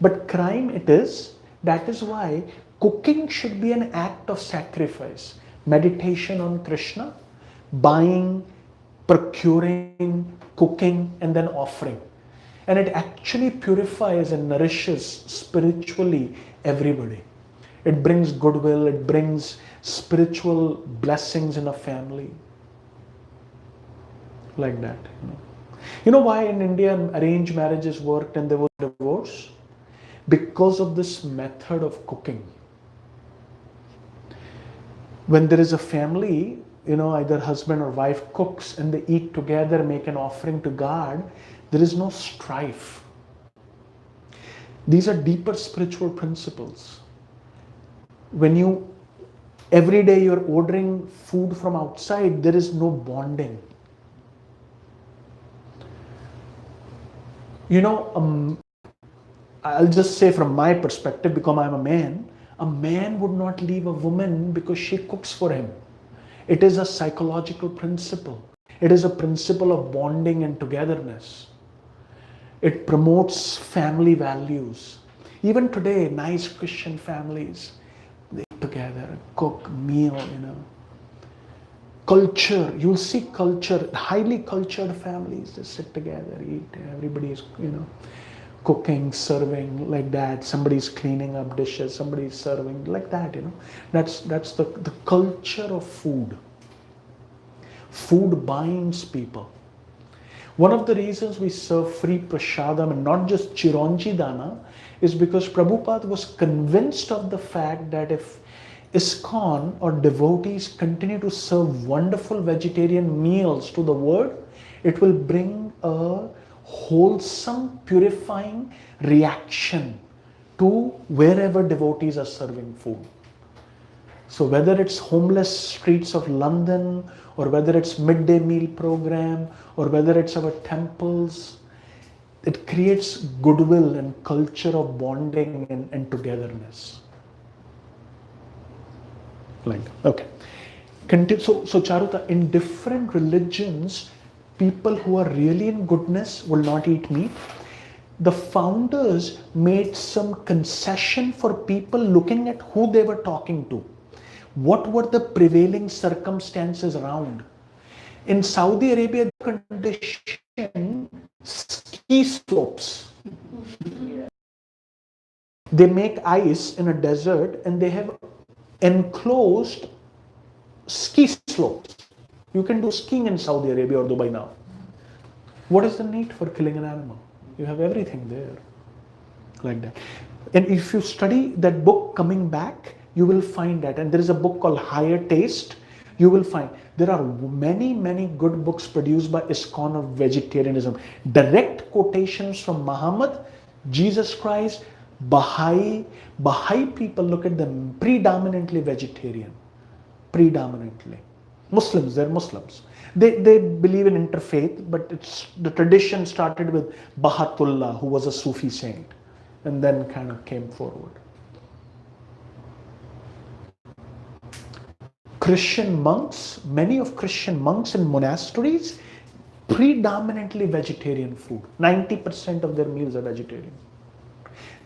But crime it is. That is why cooking should be an act of sacrifice. Meditation on Krishna, buying, procuring, cooking, and then offering. And it actually purifies and nourishes spiritually everybody. It brings goodwill, it brings spiritual blessings in a family. Like that. You know why in India arranged marriages worked and there was divorce? Because of this method of cooking. When there is a family, either husband or wife cooks and they eat together, make an offering to God, there is no strife. These are deeper spiritual principles. When every day you're ordering food from outside, there is no bonding. I'll just say from my perspective, because I'm a man would not leave a woman because she cooks for him. It is a psychological principle. It is a principle of bonding and togetherness. It promotes family values. Even today, nice Christian families, they eat together, cook, meal, Culture, you'll see culture, highly cultured families, they sit together, eat, everybody is, cooking, serving like that. Somebody's cleaning up dishes, somebody's serving like that, That's the culture of food. Food binds people. One of the reasons we serve free prasadam and not just chironji dana is because Prabhupada was convinced of the fact that if ISKCON or devotees continue to serve wonderful vegetarian meals to the world, it will bring a wholesome, purifying reaction to wherever devotees are serving food. So whether it's homeless streets of London, or whether it's midday meal program, or whether it's our temples, it creates goodwill and culture of bonding and togetherness. Okay. So Charuta, in different religions, people who are really in goodness will not eat meat. The founders made some concession for people looking at who they were talking to. What were the prevailing circumstances around? In Saudi Arabia, the condition ski slopes. They make ice in a desert and they have enclosed ski slopes. You can do skiing in Saudi Arabia or Dubai now. What is the need for killing an animal? You have everything there. Like that. And if you study that book, Coming Back, you will find that. And there is a book called Higher Taste. You will find there are many, many good books produced by ISKCON of vegetarianism. Direct quotations from Muhammad, Jesus Christ, Baha'i people, look at them, predominantly vegetarian. Predominantly. Muslims, they're Muslims. They believe in interfaith, but the tradition started with Bahatullah, who was a Sufi saint, and then kind of came forward. Christian monks, many of Christian monks in monasteries, predominantly vegetarian food. 90% of their meals are vegetarian.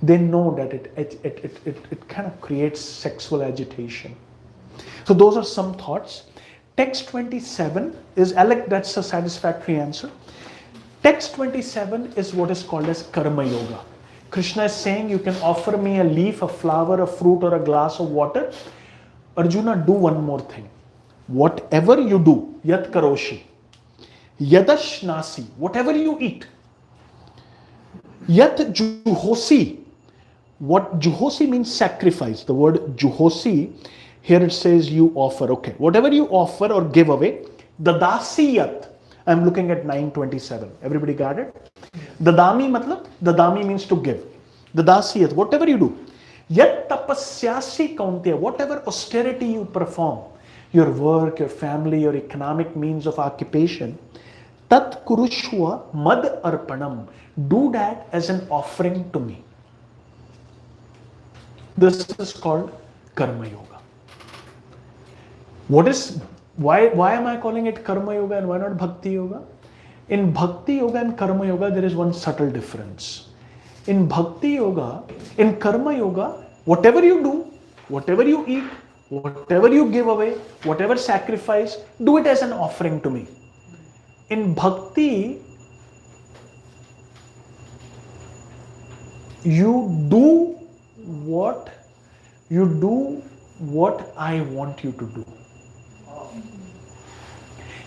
They know that it kind of creates sexual agitation. So those are some thoughts. Text 27 is, Alec, that's a satisfactory answer. Text 27 is what is called as Karma Yoga. Krishna is saying, you can offer me a leaf, a flower, a fruit, or a glass of water. Arjuna, do one more thing. Whatever you do, yat karoshi, yadashnasi, whatever you eat, yat juhosi. What juhosi means sacrifice. The word juhosi, here it says you offer. Okay, whatever you offer or give away, dadasiyat. I'm looking at 927. Everybody got it? Dadami matlab, dadami means to give. Dadasiyat, whatever you do. Yat tapasyasi kaunteya, whatever austerity you perform, your work, your family, your economic means of occupation, tat kurushva mad arpanam. Do that as an offering to me. This is called Karma Yoga. Why am I calling it Karma Yoga and why not Bhakti Yoga? In Bhakti Yoga and Karma Yoga, there is one subtle difference. In Bhakti Yoga, in Karma Yoga, whatever you do, whatever you eat, whatever you give away, whatever sacrifice, do it as an offering to me. In Bhakti, you do what I want you to do.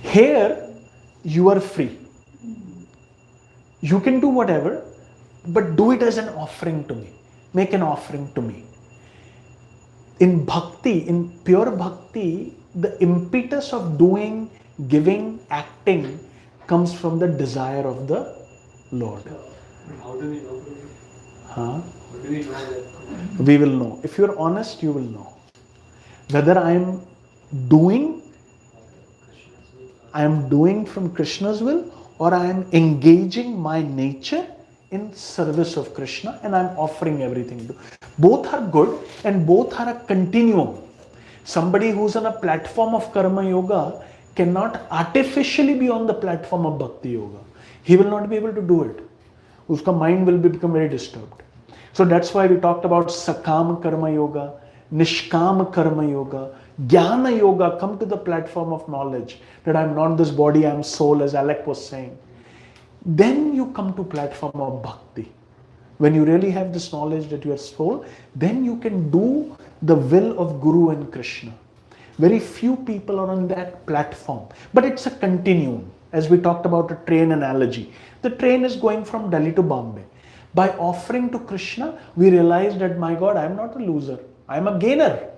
Here, you are free. You can do whatever, but do it as an offering to me. Make an offering to me. In bhakti, in pure bhakti, the impetus of doing, giving, acting comes from the desire of the Lord. How do we know? Huh? How do we know that? We will know. If you're honest, you will know. Whether I am doing from Krishna's will, or I am engaging my nature in service of Krishna and I'm offering everything to. Both are good and both are a continuum. Somebody who's on a platform of karma yoga cannot artificially be on the platform of bhakti yoga. He will not be able to do it. Uska mind will become very disturbed. So that's why we talked about sakam karma yoga, nishkam karma yoga, jnana yoga. Come to the platform of knowledge that I'm not this body, I'm soul, as Alec was saying. Then you come to platform of bhakti. When you really have this knowledge that you are soul, then you can do the will of Guru and Krishna. Very few people are on that platform, but it's a continuum. As we talked about a train analogy, the train is going from Delhi to Bombay. By offering to Krishna, we realize that, my God, I'm not a loser, I'm a gainer.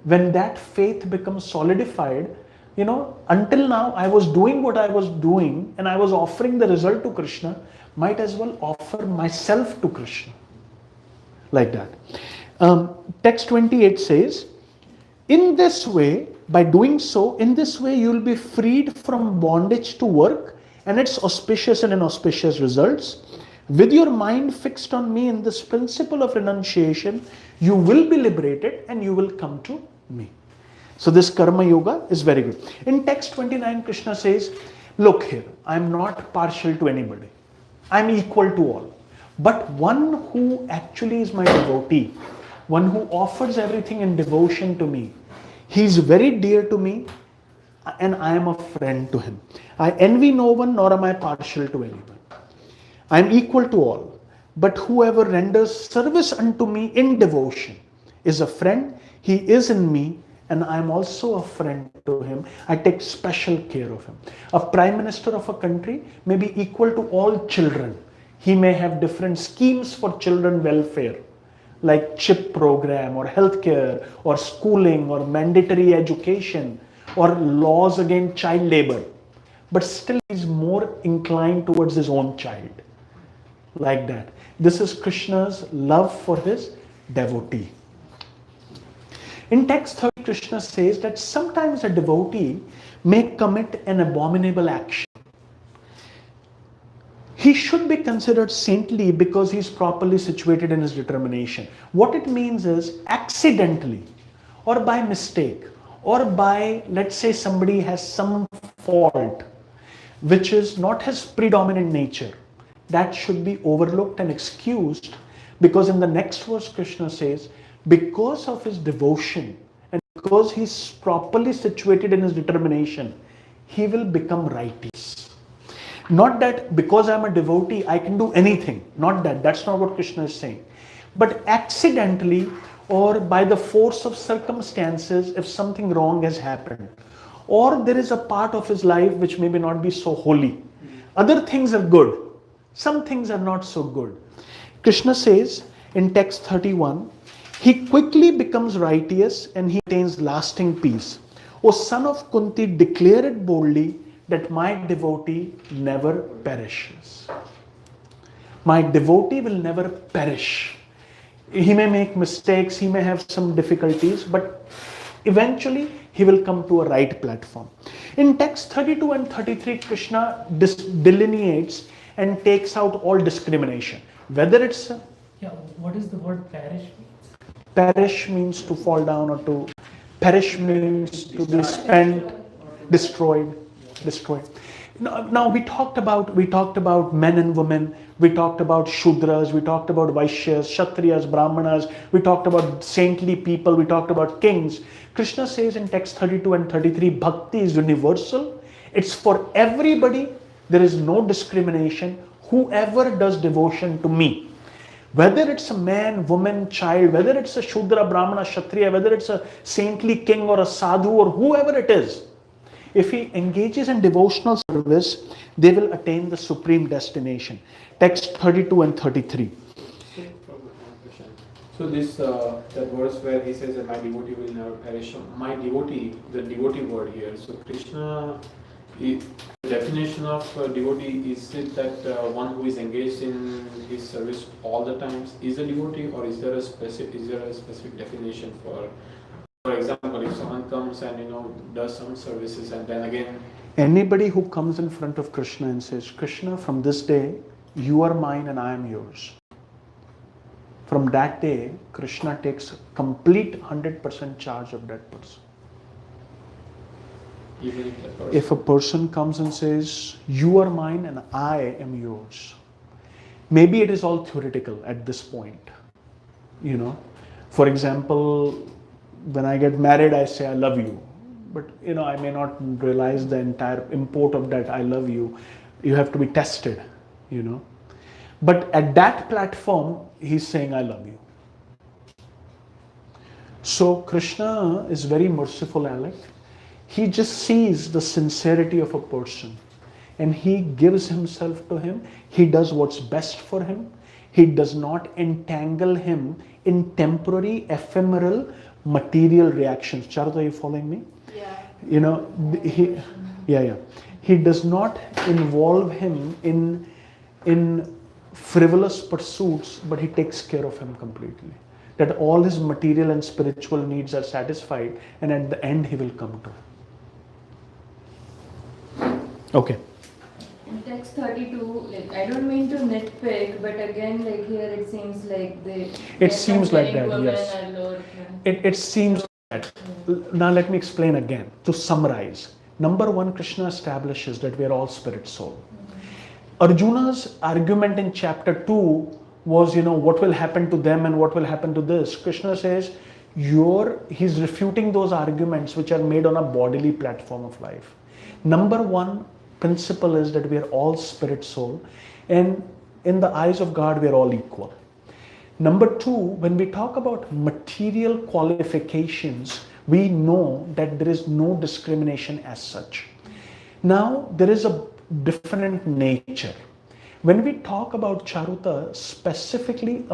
When that faith becomes solidified, until now I was doing what I was doing and I was offering the result to Krishna, might as well offer myself to Krishna. Like that. Text 28 says, in this way, by doing so, in this way you will be freed from bondage to work and its auspicious and inauspicious results. With your mind fixed on me in this principle of renunciation, you will be liberated and you will come to me. So this karma yoga is very good. In text 29, Krishna says, look here, I am not partial to anybody. I am equal to all. But one who actually is my devotee, one who offers everything in devotion to me, he is very dear to me and I am a friend to him. I envy no one nor am I partial to anyone. I am equal to all, but whoever renders service unto me in devotion is a friend. He is in me and I am also a friend to him. I take special care of him. A prime minister of a country may be equal to all children. He may have different schemes for children welfare, like CHIP program or healthcare or schooling or mandatory education or laws against child labor. But still he is more inclined towards his own child. Like that. This is Krishna's love for his devotee. In text 30, Krishna says that sometimes a devotee may commit an abominable action. He should be considered saintly because he is properly situated in his determination. What it means is, accidentally or by mistake or by, let's say somebody has some fault which is not his predominant nature, that should be overlooked and excused, because in the next verse Krishna says, because of his devotion and because he is properly situated in his determination, he will become righteous. Not that because I am a devotee I can do anything. Not that. That's not what Krishna is saying. But accidentally or by the force of circumstances, if something wrong has happened, or there is a part of his life which maybe not be so holy. Other things are good. Some things are not so good. Krishna says in text 31, he quickly becomes righteous and he attains lasting peace. O son of Kunti, declare it boldly that my devotee never perishes. My devotee will never perish. He may make mistakes, he may have some difficulties, but eventually he will come to a right platform. In text 32 and 33, Krishna delineates and takes out all discrimination. Whether it's... what is the word perish? Perish means to fall down, or to... Perish means to be spent, destroyed. Now we talked about men and women, we talked about Shudras, we talked about Vaishyas, Kshatriyas, Brahmanas, we talked about saintly people, we talked about kings. Krishna says in text 32 and 33, Bhakti is universal, it's for everybody, there is no discrimination, whoever does devotion to me. Whether it's a man, woman, child, whether it's a Shudra, Brahmana, Kshatriya, whether it's a saintly king or a sadhu or whoever it is, if he engages in devotional service, they will attain the supreme destination. Text 32 and 33. So this that verse where he says that my devotee will never perish. My devotee, the devotee word here. So Krishna, the definition of devotee, is it that one who is engaged in his service all the times is a devotee, or is there a specific definition for example, if someone comes and does some services and then again. Anybody who comes in front of Krishna and says, Krishna, from this day, you are mine and I am yours. From that day, Krishna takes complete 100% charge of that person. Even if a person comes and says, you are mine and I am yours, maybe it is all theoretical at this point. For example, when I get married, I say, I love you. But, I may not realize the entire import of that, I love you. You have to be tested, But at that platform, he's saying, I love you. So Krishna is very merciful, Alec. He just sees the sincerity of a person and he gives himself to him. He does what's best for him. He does not entangle him in temporary, ephemeral, material reactions. Charita, are you following me? Yeah. He does not involve him in frivolous pursuits, but he takes care of him completely. That all his material and spiritual needs are satisfied, and at the end he will come to him. Okay. In text 32, I don't mean to nitpick, but again, here it seems like it seems like that, yes. It seems like that. Now let me explain again, to summarize. Number one, Krishna establishes that we are all spirit soul. Arjuna's argument in chapter 2 was, what will happen to them and what will happen to this. Krishna says, he's refuting those arguments which are made on a bodily platform of life. Number one principle is that we are all spirit soul, and in the eyes of God, we are all equal. Number two, when we talk about material qualifications, we know that there is no discrimination as such. Now, there is a different nature. When we talk about Charuta, specifically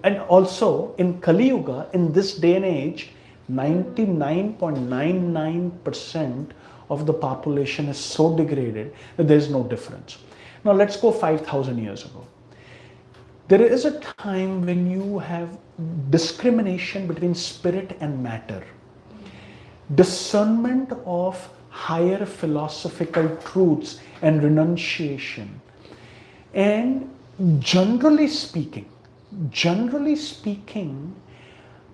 and also in Kali Yuga, in this day and age, 99.99% of the population is so degraded that there is no difference. Now let's go 5,000 years ago. There is a time when you have discrimination between spirit and matter. Discernment of higher philosophical truths and renunciation. And generally speaking,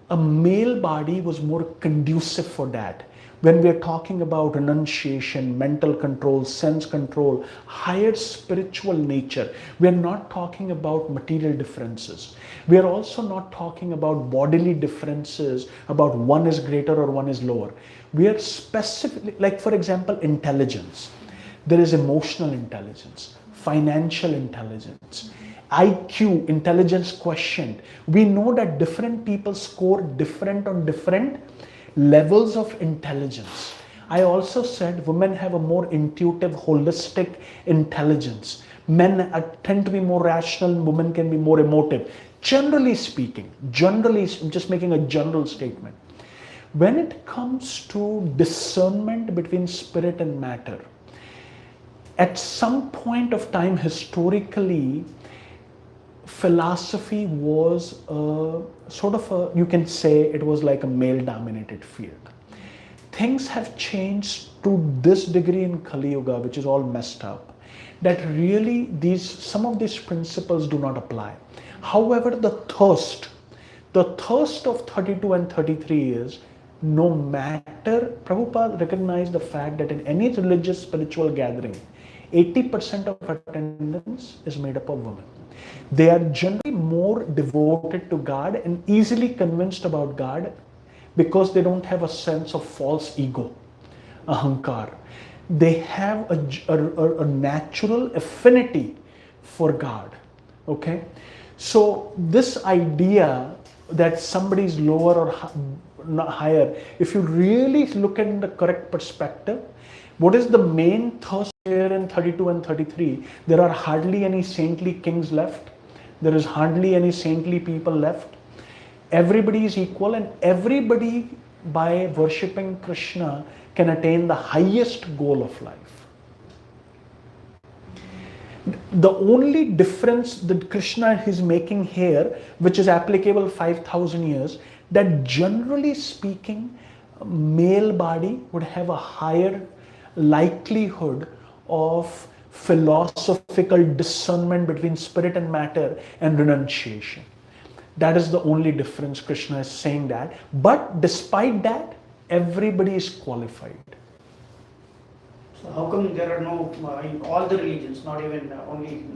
a male body was more conducive for that. When we are talking about renunciation, mental control, sense control, higher spiritual nature, we are not talking about material differences. We are also not talking about bodily differences, about one is greater or one is lower. We are specifically, like for example, intelligence. There is emotional intelligence, financial intelligence, IQ, intelligence quotient. We know that different people score different on different levels of intelligence. I also said women have a more intuitive, holistic intelligence. Men tend to be more rational, women can be more emotive. Generally speaking, I'm just making a general statement. When it comes to discernment between spirit and matter, at some point of time historically, philosophy was you can say it was like a male dominated field. Things have changed to this degree in Kali Yuga, which is all messed up, that really some of these principles do not apply. However, the thirst of 32 and 33 is, no matter, Prabhupada recognized the fact that in any religious spiritual gathering, 80% of attendance is made up of women. They are generally more devoted to God and easily convinced about God because they don't have a sense of false ego, ahankar. They have a natural affinity for God. Okay? So this idea that somebody is lower or higher, if you really look at the correct perspective, what is the main thirst here in 32 and 33? There are hardly any saintly kings left. There is hardly any saintly people left. Everybody is equal, and everybody by worshipping Krishna can attain the highest goal of life. The only difference that Krishna is making here, which is applicable 5,000 years, that generally speaking, male body would have a higher likelihood of philosophical discernment between spirit and matter and renunciation. That is the only difference. Krishna is saying that. But despite that, everybody is qualified. So how come there are no, in all the religions, not even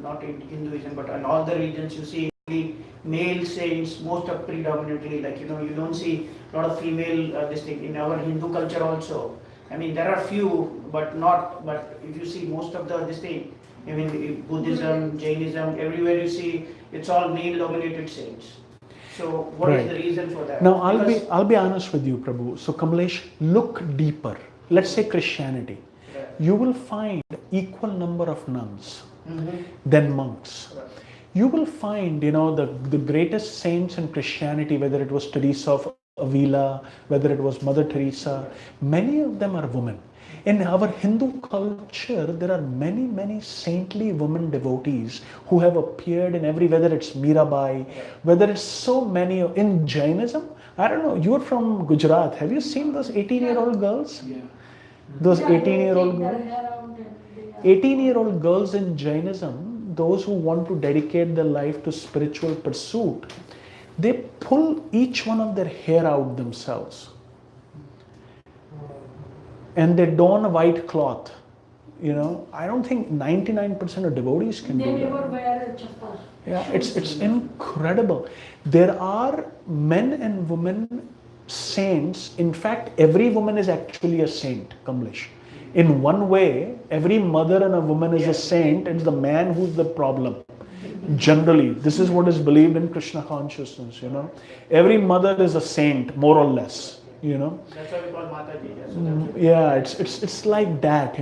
not in Hinduism, but in all the religions you see only male saints, most of predominantly, like, you don't see a lot of female this thing. In our Hindu culture also, I mean, there are few, but if you see most of this thing, I mean, Buddhism, Jainism, everywhere you see, it's all male-dominated saints. So what is the reason for that? Now, I'll be honest with you, Prabhu. So, Kamlesh, look deeper. Let's say Christianity. You will find equal number of nuns than monks. You will find, the greatest saints in Christianity, whether it was Teresa of Avila, whether it was Mother Teresa, many of them are women. In our Hindu culture, there are many, many saintly women devotees who have appeared in whether it's Mirabai, whether it's so many, in Jainism, I don't know, you're from Gujarat, have you seen those 18-year-old girls? Yeah. Those 18-year-old girls? 18-year-old girls in Jainism, those who want to dedicate their life to spiritual pursuit, they pull each one of their hair out themselves. And they don a white cloth. I don't think 99% of devotees can do that. They never wear a chappal. Yeah, it's incredible. There are men and women saints. In fact, every woman is actually a saint, Kamlesh. In one way, every mother and a woman is a saint. It's the man who's the problem. Generally, this is what is believed in Krishna consciousness, Every mother is a saint, more or less, That's why we call Mataji. Yeah, it's like that,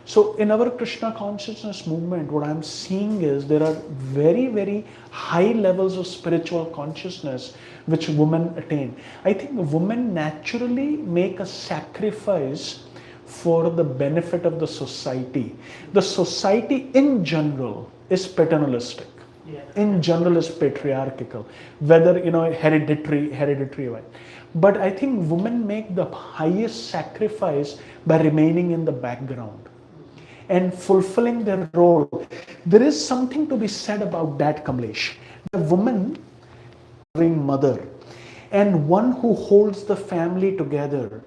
So in our Krishna consciousness movement, what I'm seeing is there are very, very high levels of spiritual consciousness which women attain. I think women naturally make a sacrifice for the benefit of the society. The society in general is paternalistic. In general is patriarchal, whether hereditary way. But I think women make the highest sacrifice by remaining in the background and fulfilling their role. There is something to be said about that, Kamlesh. The woman, loving mother, and one who holds the family together,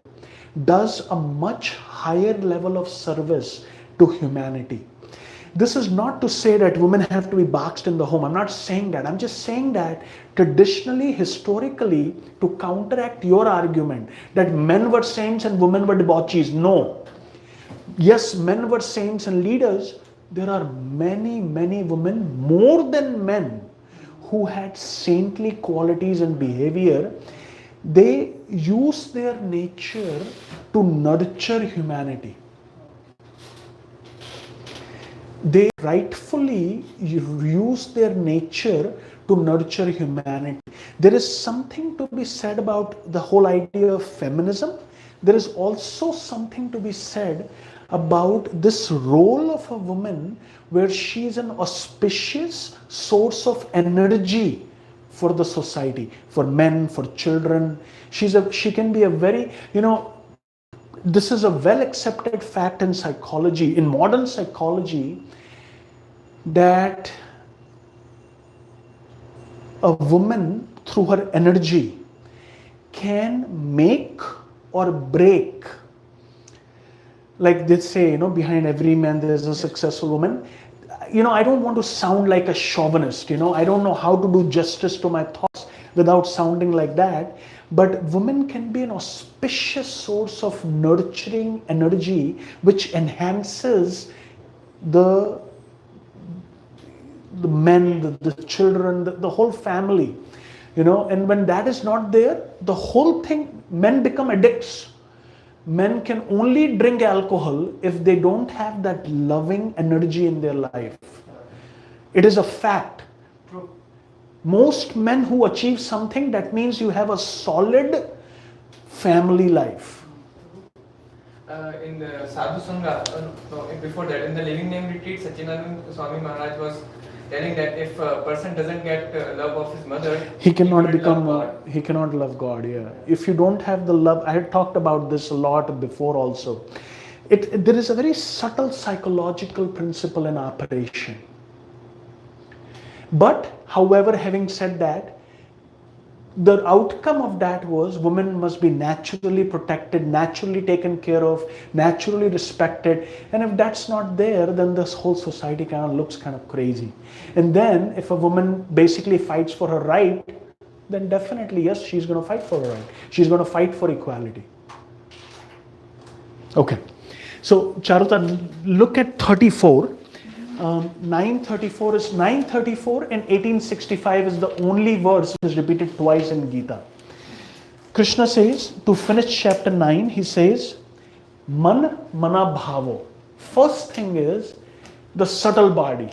does a much higher level of service to humanity. This is not to say that women have to be boxed in the home. I'm not saying that. I'm just saying that traditionally, historically, to counteract your argument that men were saints and women were debauchees. No. Yes, men were saints and leaders. There are many, many women, more than men, who had saintly qualities and behavior. They use their nature to nurture humanity. They rightfully use their nature to nurture humanity. There is something to be said about the whole idea of feminism. There is also something to be said about this role of a woman where she is an auspicious source of energy for the society, for men, for children. She can be a very, this is a well accepted fact in psychology, in modern psychology, that a woman through her energy can make or break. Like they say, behind every man there is a successful woman. I don't want to sound like a chauvinist, I don't know how to do justice to my thoughts without sounding like that. But women can be an auspicious source of nurturing energy which enhances the men, the children, the whole family, and when that is not there, the whole thing, men become addicts. Men can only drink alcohol if they don't have that loving energy in their life. It is a fact. Most men who achieve something, that means you have a solid family life. In the Sadhu Sangha, no, before that, in the Living Name retreat, Satyananda Swami Maharaj was telling that if a person doesn't get love of his mother, He cannot couldn't become, love God. he cannot love God, yeah. If you don't have the love, I had talked about this a lot before also. There is a very subtle psychological principle in operation. But, however, having said that, the outcome of that was women must be naturally protected, naturally taken care of, naturally respected. And if that's not there, then this whole society kind of looks kind of crazy. And then if a woman basically fights for her right, then definitely, yes, she's going to fight for her right. She's going to fight for equality. Okay. So, Charuta, look at 34. 934 is 934 and 1865 is the only verse which is repeated twice in Gita. Krishna says, to finish chapter 9, he says, Man mana bhavo. First thing is the subtle body.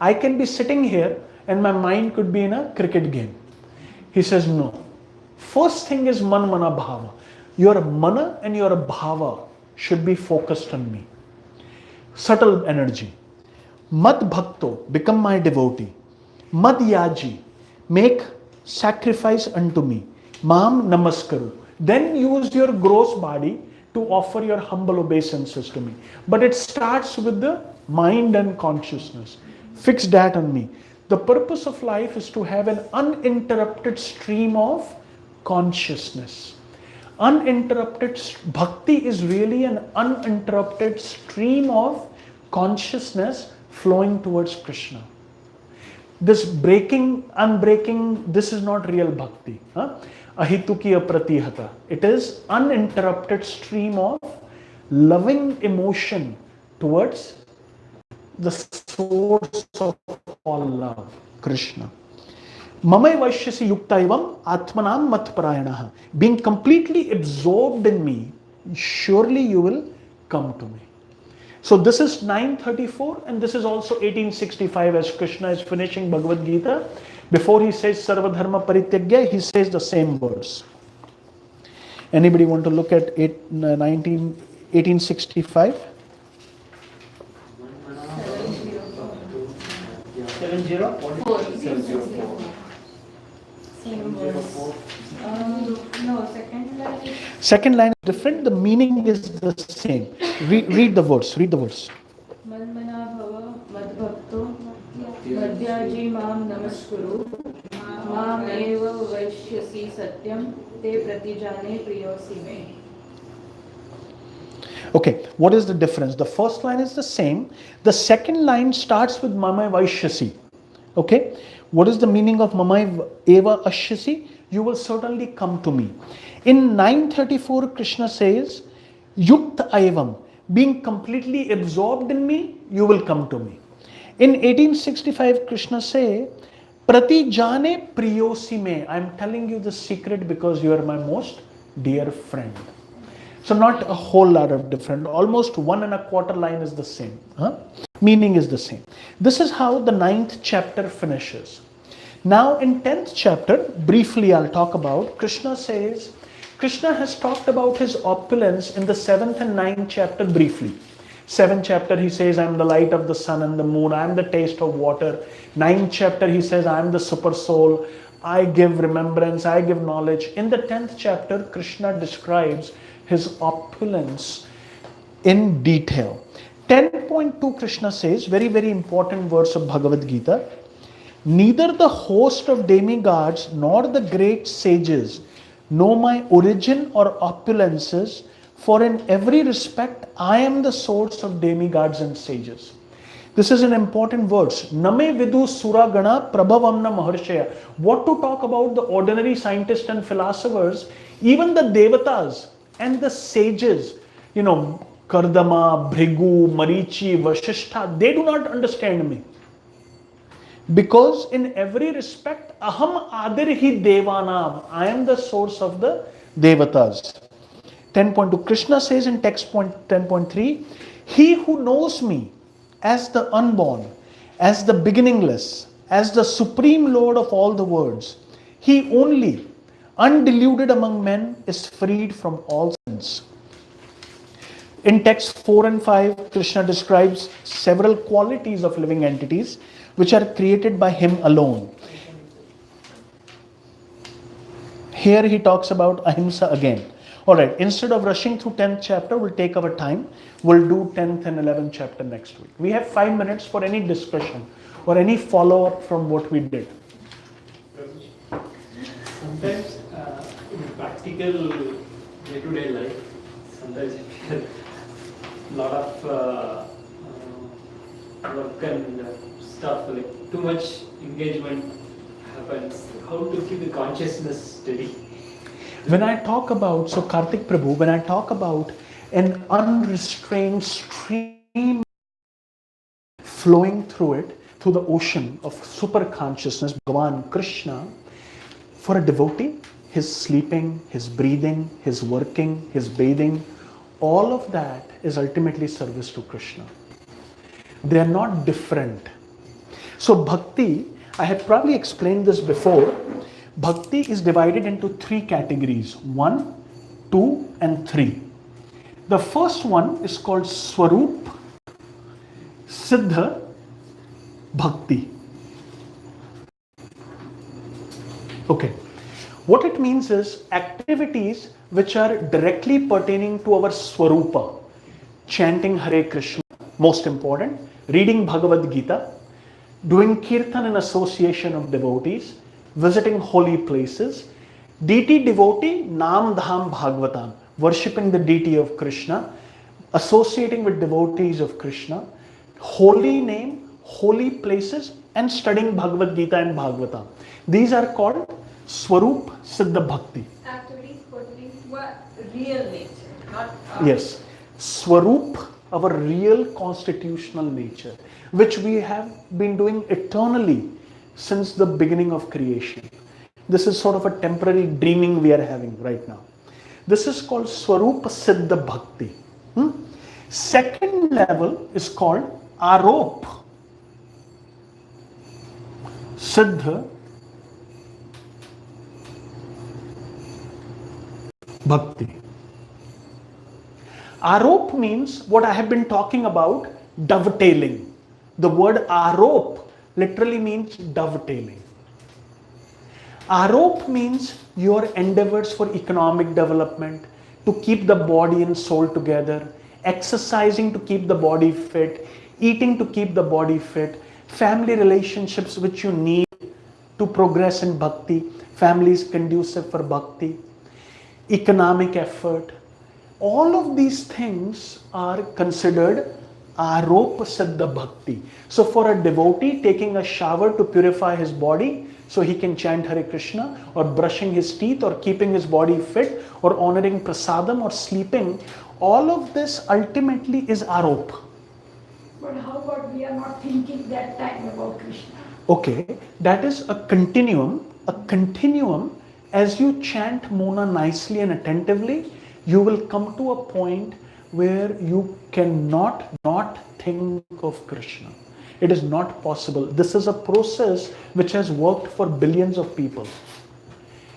I can be sitting here and my mind could be in a cricket game. He says, no. First thing is man mana bhava. Your mana and your bhava should be focused on me. Subtle energy. Mad bhakto, become my devotee. Mad yaji, make sacrifice unto me. Mam namaskaru. Then use your gross body to offer your humble obeisances to me. But it starts with the mind and consciousness. Fix that on me. The purpose of life is to have an uninterrupted stream of consciousness. Uninterrupted bhakti is really an uninterrupted stream of consciousness flowing towards Krishna. This breaking, unbreaking, this is not real bhakti. Ahituki apratihata. It is uninterrupted stream of loving emotion towards the source of all love, Krishna. Mamai Vaishyasi Yuktaivam Atmanam Matparayanaha. Being completely absorbed in me, surely you will come to me. So this is 934 and this is also 1865 as Krishna is finishing Bhagavad Gita. Before he says Sarva Dharma Parityagya, he says the same verse. Anybody want to look at 1865? 704. Same verse. No, second line is Second line is different, the meaning is the same. Read the verse, read the verse. Manmana bhava madbhakto madhyaji mam namaskuru mam eva vaishyasi satyam te pratijane priyosi me. Okay, what is the difference? The first line is the same. The second line starts with Mamai Vaishyasi. Okay, what is the meaning of Mamai Eva Ashyasi? You will certainly come to me. In 934, Krishna says, Yukta Aivam, being completely absorbed in me, you will come to me. In 1865, Krishna say, Prati Jane Priyosi me. I am telling you the secret because you are my most dear friend. So not a whole lot of different, almost 1 1/4 line is the same. Meaning is the same. This is how the 9th chapter finishes. Now in 10th chapter, briefly I'll talk about, Krishna says, Krishna has talked about his opulence in the 7th and 9th chapter briefly. 7th chapter he says, I am the light of the sun and the moon, I am the taste of water. 9th chapter he says, I am the super soul, I give remembrance, I give knowledge. In the 10th chapter, Krishna describes his opulence in detail. 10.2 Krishna says, very very important verse of Bhagavad Gita, neither the host of demigods nor the great sages know my origin or opulences, for in every respect I am the source of demigods and sages. This is an important verse. Name vidu suragana prabhavamna maharshaya. What to talk about the ordinary scientists and philosophers, even the devatas and the sages, Kardama, Bhrigu, Marichi, Vasishtha, they do not understand me. Because in every respect, aham adirhi devanam, I am the source of the devatas. 10.2, Krishna says in text 10.3, he who knows me as the unborn, as the beginningless, as the supreme Lord of all the worlds. He only, undiluted among men, is freed from all sins. In text 4 and 5, Krishna describes several qualities of living entities which are created by him alone. Here he talks about ahimsa again. Alright, instead of rushing through 10th chapter, we'll take our time. We'll do 10th and 11th chapter next week. We have 5 minutes for any discussion or any follow-up from what we did. Sometimes in practical day-to-day life, sometimes I feel a lot of work and stuff, like too much engagement happens. How to keep the consciousness steady? When I talk about, so Karthik Prabhu, when I talk about an unrestrained stream flowing through it, through the ocean of super consciousness, Bhagavan Krishna, for a devotee, his sleeping, his breathing, his working, his bathing, all of that is ultimately service to Krishna. They are not different. So bhakti, I have probably explained this before. Bhakti is divided into 3 categories, 1, 2 and 3. The first one is called Swarup Siddha Bhakti. Okay. What it means is activities which are directly pertaining to our Swarupa. Chanting Hare Krishna, most important. Reading Bhagavad Gita. Doing Kirtan in association of devotees. Visiting holy places. Deity devotee, Nam Dham Bhagavatam. Worshipping the deity of Krishna. Associating with devotees of Krishna. Holy name, holy places, and studying Bhagavad Gita and Bhagavatam. These are called Swarup Siddha Bhakti. Activities pertaining to our real nature, not Yes. Swarup, our real constitutional nature, which we have been doing eternally since the beginning of creation. This is sort of a temporary dreaming we are having right now. This is called Swarupa Siddha Bhakti. Second level is called Arop Siddha Bhakti. Arop means what I have been talking about, dovetailing. The word arop literally means dovetailing. Arop means your endeavors for economic development, to keep the body and soul together, exercising to keep the body fit, eating to keep the body fit, family relationships which you need to progress in bhakti, families conducive for bhakti, economic effort. All of these things are considered Aropa Siddha Bhakti. So for a devotee taking a shower to purify his body so he can chant Hare Krishna, or brushing his teeth, or keeping his body fit, or honoring prasadam, or sleeping, all of this ultimately is Arop. But how about we are not thinking that time about Krishna? Okay, that is a continuum. A continuum, as you chant Mona nicely and attentively, you will come to a point where you cannot not think of Krishna. It is not possible. This is a process which has worked for billions of people.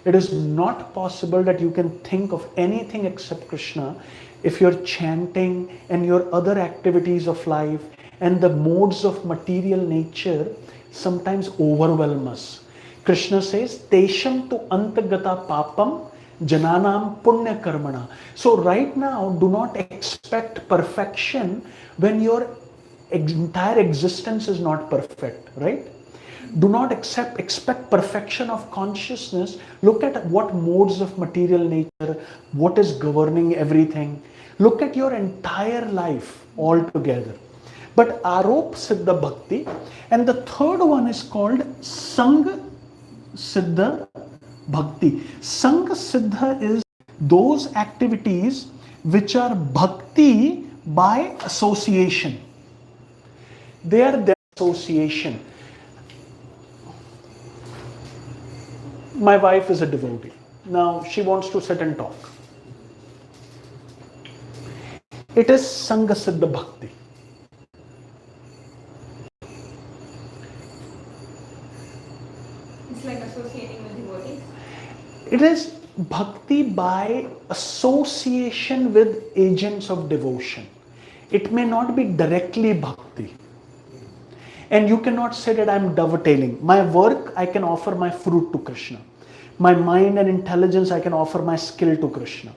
It is not possible that you can think of anything except Krishna if you're chanting and your other activities of life and the modes of material nature sometimes overwhelm us. Krishna says, Tesham tu antagata papam jananam punya karmana. So right now, do not expect perfection when your entire existence is not perfect, right? Do not expect perfection of consciousness. Look at what modes of material nature, what is governing everything. Look at your entire life altogether. But Arop Siddha Bhakti, and the third one is called Sangha Siddha Bhakti. Sangha Siddha is those activities which are bhakti by association. They are their association. My wife is a devotee. Now she wants to sit and talk. It is Sangha Siddha Bhakti. It's like associating with devotees. It is bhakti by association with agents of devotion. It may not be directly bhakti. And you cannot say that I'm dovetailing. My work, I can offer my fruit to Krishna. My mind and intelligence, I can offer my skill to Krishna.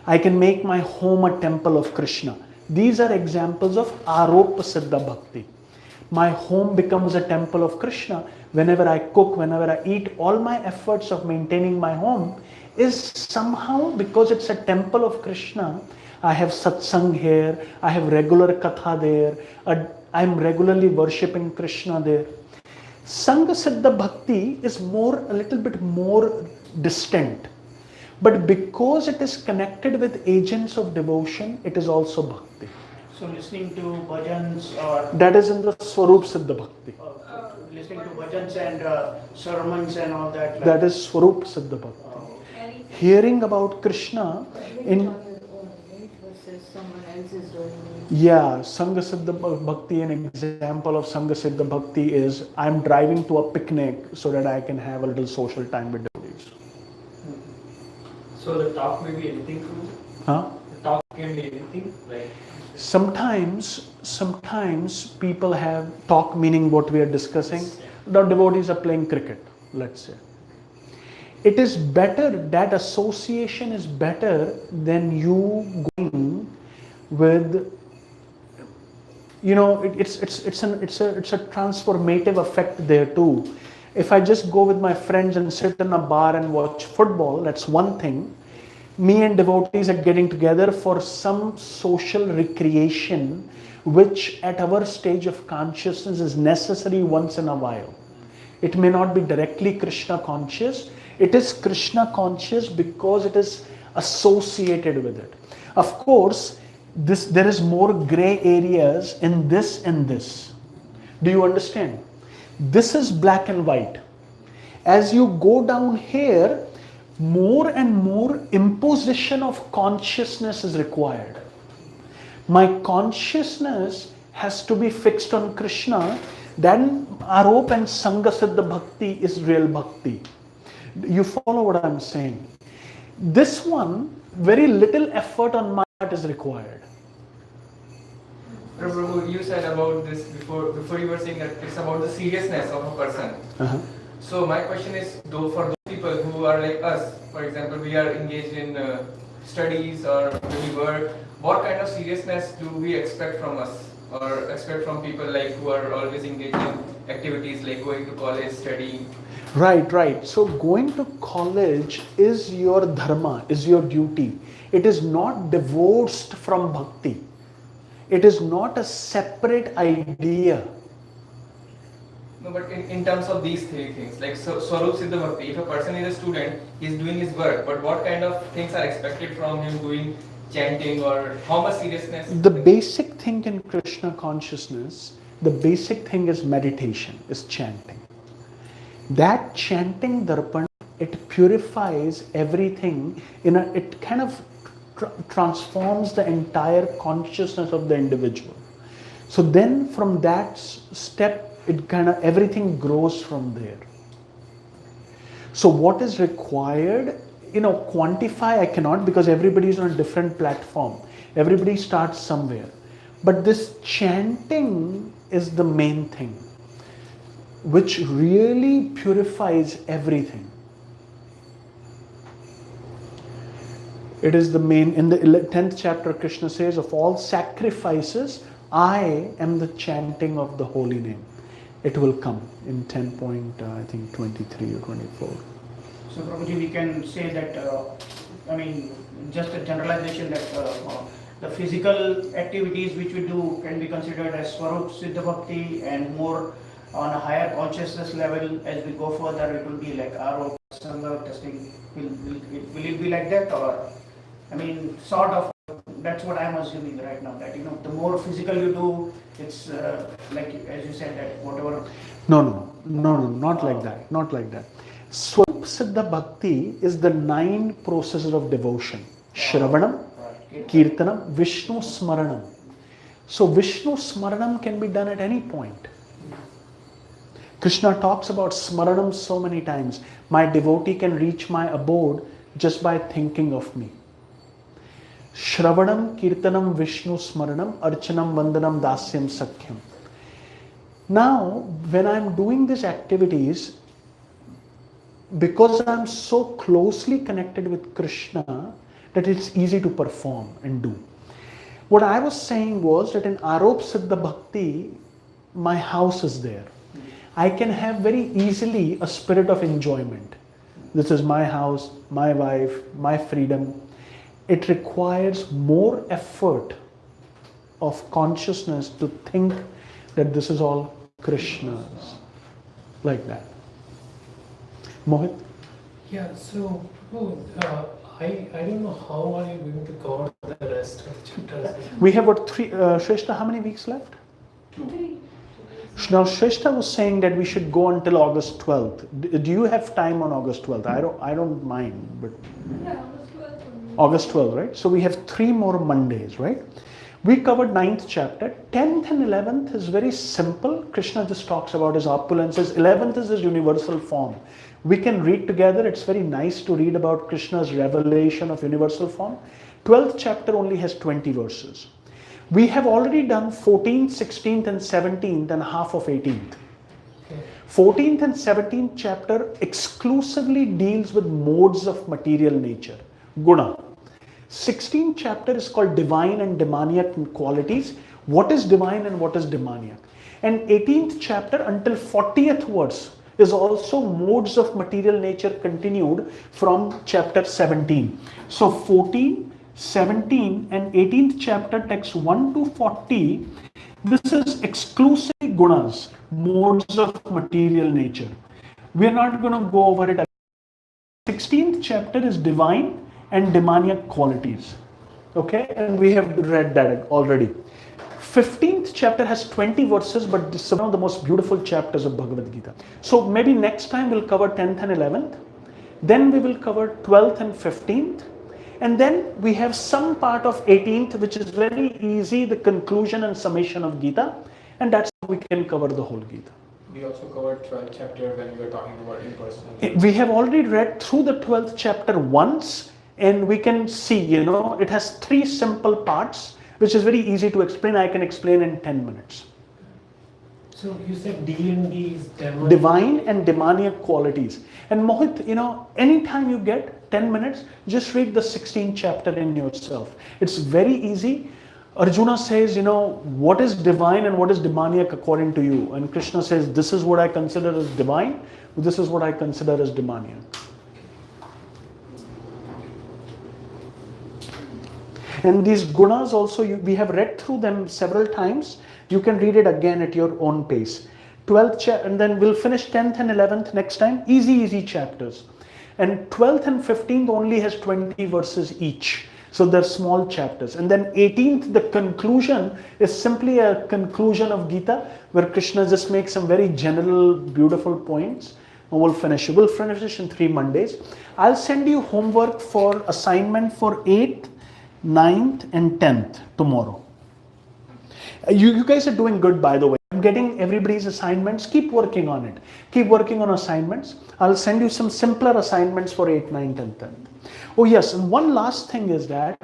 I can make my home a temple of Krishna. These are examples of aropa siddha bhakti. My home becomes a temple of Krishna. Whenever I cook, whenever I eat, all my efforts of maintaining my home is somehow, because it's a temple of Krishna, I have satsang here, I have regular katha there, I'm regularly worshipping Krishna there. Sangha Siddha Bhakti is a little bit more distant. But because it is connected with agents of devotion, it is also bhakti. So listening to bhajans or... That is in the Swarup Siddha Bhakti. listening to bhajans and sermons and all that. That is Swarup Siddha Bhakti. Hearing about Krishna in... Someone else is doing it. Yeah, Sangha Siddha Bhakti, an example of Sangha Siddha Bhakti is I'm driving to a picnic so that I can have a little social time with devotees. So the talk may be anything too? Huh? The talk can be anything? Like Sometimes people have talk, meaning what we are discussing. The devotees are playing cricket, let's say. It is better, that association is better than you going with, it's a transformative effect there too. If I just go with my friends and sit in a bar and watch football, that's one thing. Me and devotees are getting together for some social recreation, which at our stage of consciousness is necessary once in a while. It may not be directly Krishna conscious. It is Krishna conscious because it is associated with it. Of course, there is more gray areas in this and this. Do you understand? This is black and white. As you go down here, more and more imposition of consciousness is required. My consciousness has to be fixed on Krishna. Then Aropa and Sangha Siddha Bhakti is real bhakti. You follow what I'm saying? This one, very little effort on my part is required. Prabhu, you said about this before you were saying that it's about the seriousness of a person. Uh-huh. So my question is, though, for those people who are like us, for example, we are engaged in studies or maybe work, what kind of seriousness do we expect from us or expect from people like who are always engaged in activities like going to college, studying? Right. So going to college is your dharma, is your duty. It is not divorced from bhakti. It is not a separate idea. No, but in terms of these three things, like Swarup Siddha Bhakti, if a person is a student, he is doing his work, but what kind of things are expected from him doing chanting or how much seriousness? The basic thing in Krishna consciousness, the basic thing is meditation, is chanting. That chanting darpan, it purifies everything, it kind of transforms the entire consciousness of the individual. So then from that step, it kind of everything grows from there. So what is required, quantify I cannot, because everybody is on a different platform. Everybody starts somewhere. But this chanting is the main thing, which really purifies everything. It is the main, in the 10th chapter, Krishna says, of all sacrifices, I am the chanting of the holy name. It will come in 10.23 or 24. So Prabhuji, we can say that, just a generalization that the physical activities which we do can be considered as Swarup Siddha Bhakti, and more on a higher consciousness level, as we go further, it will be like Aropa, Sangha, testing. Will it be like that, or, sort of, that's what I'm assuming right now, that, the more physical you do, it's like, as you said, that whatever. No, not like that. Swarup Siddha Bhakti is the 9 processes of devotion. Shravanam, Kirtanam, Vishnu Smaranam. So Vishnu Smaranam can be done at any point. Krishna talks about smaranam so many times. My devotee can reach my abode just by thinking of me. Shravanam, Kirtanam, Vishnu Smaranam, Archanam, Vandanam, Dasyam, Sakhyam. Now, when I'm doing these activities, because I'm so closely connected with Krishna, that it's easy to perform and do. What I was saying was that in Arop Siddha Bhakti, my house is there. I can have very easily a spirit of enjoyment. This is my house, my wife, my freedom. It requires more effort of consciousness to think that this is all Krishna's. Like that. Mohit? Yeah, so I don't know how are you going to cover the rest of the chapters. We have what three, Shrestha, how many weeks left? 3. Now Shrestha was saying that we should go until August 12th. Do you have time on August 12th? I don't mind, but Yeah, August 12th only. August 12th, right? So we have 3 more Mondays, right? We covered 9th chapter. 10th and 11th is very simple. Krishna just talks about his opulences. 11th is his universal form. We can read together. It's very nice to read about Krishna's revelation of universal form. 12th chapter only has 20 verses. We have already done 14th, 16th and 17th and half of 18th. 14th and 17th chapter exclusively deals with modes of material nature, guna. 16th chapter is called divine and demoniac qualities. What is divine and what is demoniac? And 18th chapter until 40th verse is also modes of material nature continued from chapter 17. So 14, 17 and 18th chapter, text 1 to 40, this is exclusively gunas, modes of material nature. We are not going to go over it. 16th chapter is divine and demoniac qualities. Okay, and we have read that already. 15th chapter has 20 verses, but this is one of the most beautiful chapters of Bhagavad Gita. So maybe next time we'll cover 10th and 11th. Then we will cover 12th and 15th. And then we have some part of 18th, which is very easy, the conclusion and summation of Gita. And that's how we can cover the whole Gita. We also covered 12th chapter when we were talking about impersonal. We have already read through the 12th chapter once, and we can see, it has 3 simple parts, which is very easy to explain. I can explain in 10 minutes. So you said D&D is Divine and demoniac qualities. And Mohit, anytime you get 10 minutes, just read the 16th chapter in yourself. It's very easy. Arjuna says, what is divine and what is demoniac according to you? And Krishna says, this is what I consider as divine, this is what I consider as demoniac. And these gunas also, we have read through them several times. You can read it again at your own pace. 12th chapter, and then we'll finish 10th and 11th next time. Easy chapters. And 12th and 15th only has 20 verses each. So they're small chapters. And then 18th, the conclusion is simply a conclusion of Gita, where Krishna just makes some very general, beautiful points. And we'll finish it in 3 Mondays. I'll send you homework for assignment for 8th, 9th and 10th tomorrow. You guys are doing good, by the way. I'm getting everybody's assignments. Keep working on it. Keep working on assignments. I'll send you some simpler assignments for 8th, 9th and 10th. Oh yes, and one last thing is that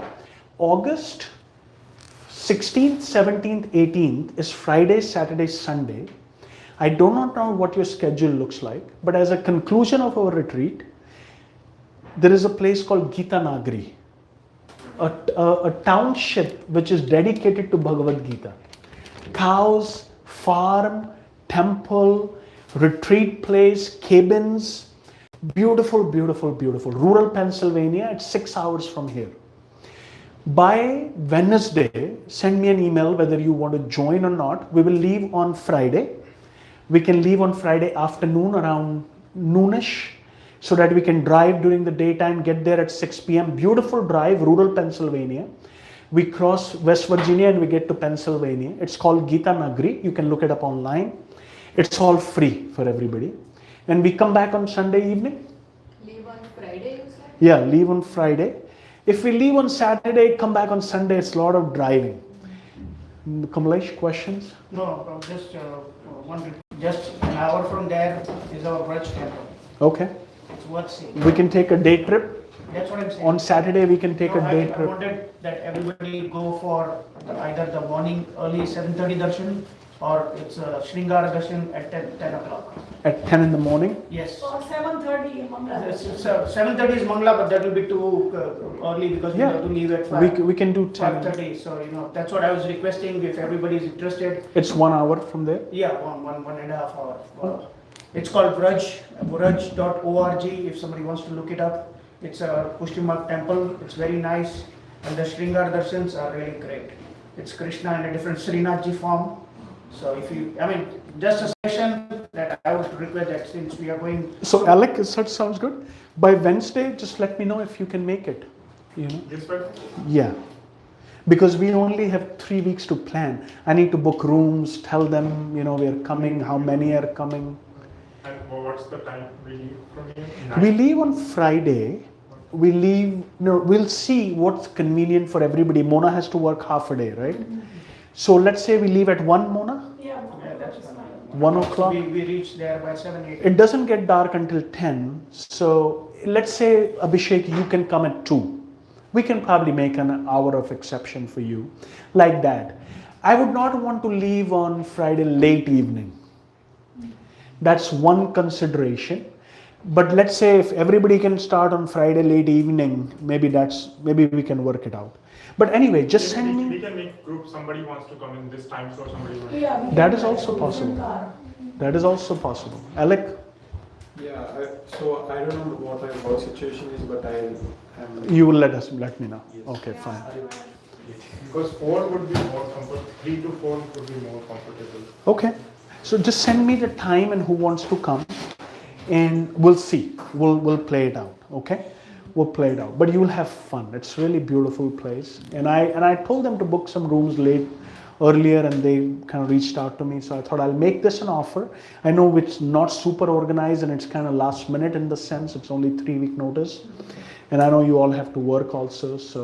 August 16th, 17th, 18th is Friday, Saturday, Sunday. I do not know what your schedule looks like, but as a conclusion of our retreat, there is a place called Gita Nagari, a township which is dedicated to Bhagavad Gita. Cows, farm, temple, retreat place, cabins, beautiful, beautiful, beautiful. Rural Pennsylvania, it's 6 hours from here. By Wednesday, send me an email whether you want to join or not. We will leave on Friday. We can leave on Friday afternoon around noonish, so that we can drive during the daytime, get there at 6 p.m. Beautiful drive, rural Pennsylvania. We cross West Virginia and we get to Pennsylvania. It's called Gita Nagari. You can look it up online. It's all free for everybody. And we come back on Sunday evening. Leave on Friday, you said? Yeah, leave on Friday. If we leave on Saturday, come back on Sunday, it's a lot of driving. Kamlesh, questions? No, just one just an hour from there is our Braj temple. Okay. It's worth seeing. We can take a day trip. That's what I'm saying. On Saturday, we can take No, a day I trip. wanted that everybody go for either the morning early 7:30 darshan or it's Sringara darshan at 10 o'clock. At 10 in the morning. Yes. Or 7:30 Mangala. 7:30 is Mangla, but that will be too early because we Yeah. have to leave at We can do 10. 5:30. So, that's what I was requesting if everybody is interested. It's 1 hour from there. Yeah, one and a half hour. It's called Braj.org if somebody wants to look it up. It's a Pushtimark temple. It's very nice. And the Sringar darshans are really great. It's Krishna in a different Srinathji form. So just a session that I would request that since we are going. So Alec, that sounds good. By Wednesday, just let me know if you can make it. This Friday? Yeah. Because we only have 3 weeks to plan. I need to book rooms, tell them, we are coming, how many are coming. And what's the time we leave from here? We leave on Friday. We'll see what's convenient for everybody. Mona has to work half a day, right? So let's say we leave at 1, Mona? Yeah, That's 1 o'clock. We reach there by 7, 8. It doesn't get dark until 10. So let's say, Abhishek, you can come at 2. We can probably make an hour of exception for you. Like that. I would not want to leave on Friday late evening. That's one consideration. But let's say if everybody can start on Friday late evening, maybe we can work it out. But anyway, just send me. We can make group. Somebody wants to come in this time, so somebody wants. Yeah, we That can is also have a possible. car. That is also possible. Alec? Yeah, so I don't know what my work situation is, but You will let me know. Okay, fine. Because 4 would be more comfortable. 3 to 4 would be more comfortable. Okay. So just send me the time and who wants to come, and we'll see. We'll play it out. Okay. We'll play it out. But you will have fun. It's really beautiful place. And I told them to book some rooms earlier, and they kind of reached out to me. So I thought I'll make this an offer. I know it's not super organized and it's kind of last minute in the sense it's only 3-week notice. And I know you all have to work also. So,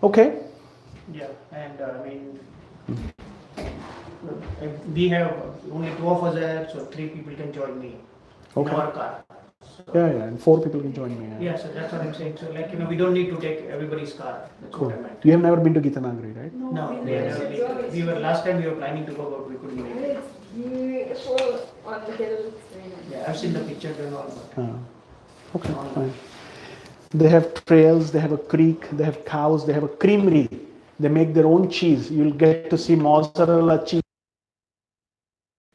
okay. Yeah, and we have only 2 of us there, so 3 people can join me in our car. So, Yeah, and 4 people can join me. yeah, so that's what I'm saying. So we don't need to take everybody's car. That's Cool. what I meant. You have never been to Gita Nagari, right? No, we were last time we were planning to go, but we couldn't make it. Yeah, I've seen the pictures and all. But Okay, fine. They have trails, they have a creek, they have cows, they have a creamery. They make their own cheese. You'll get to see mozzarella cheese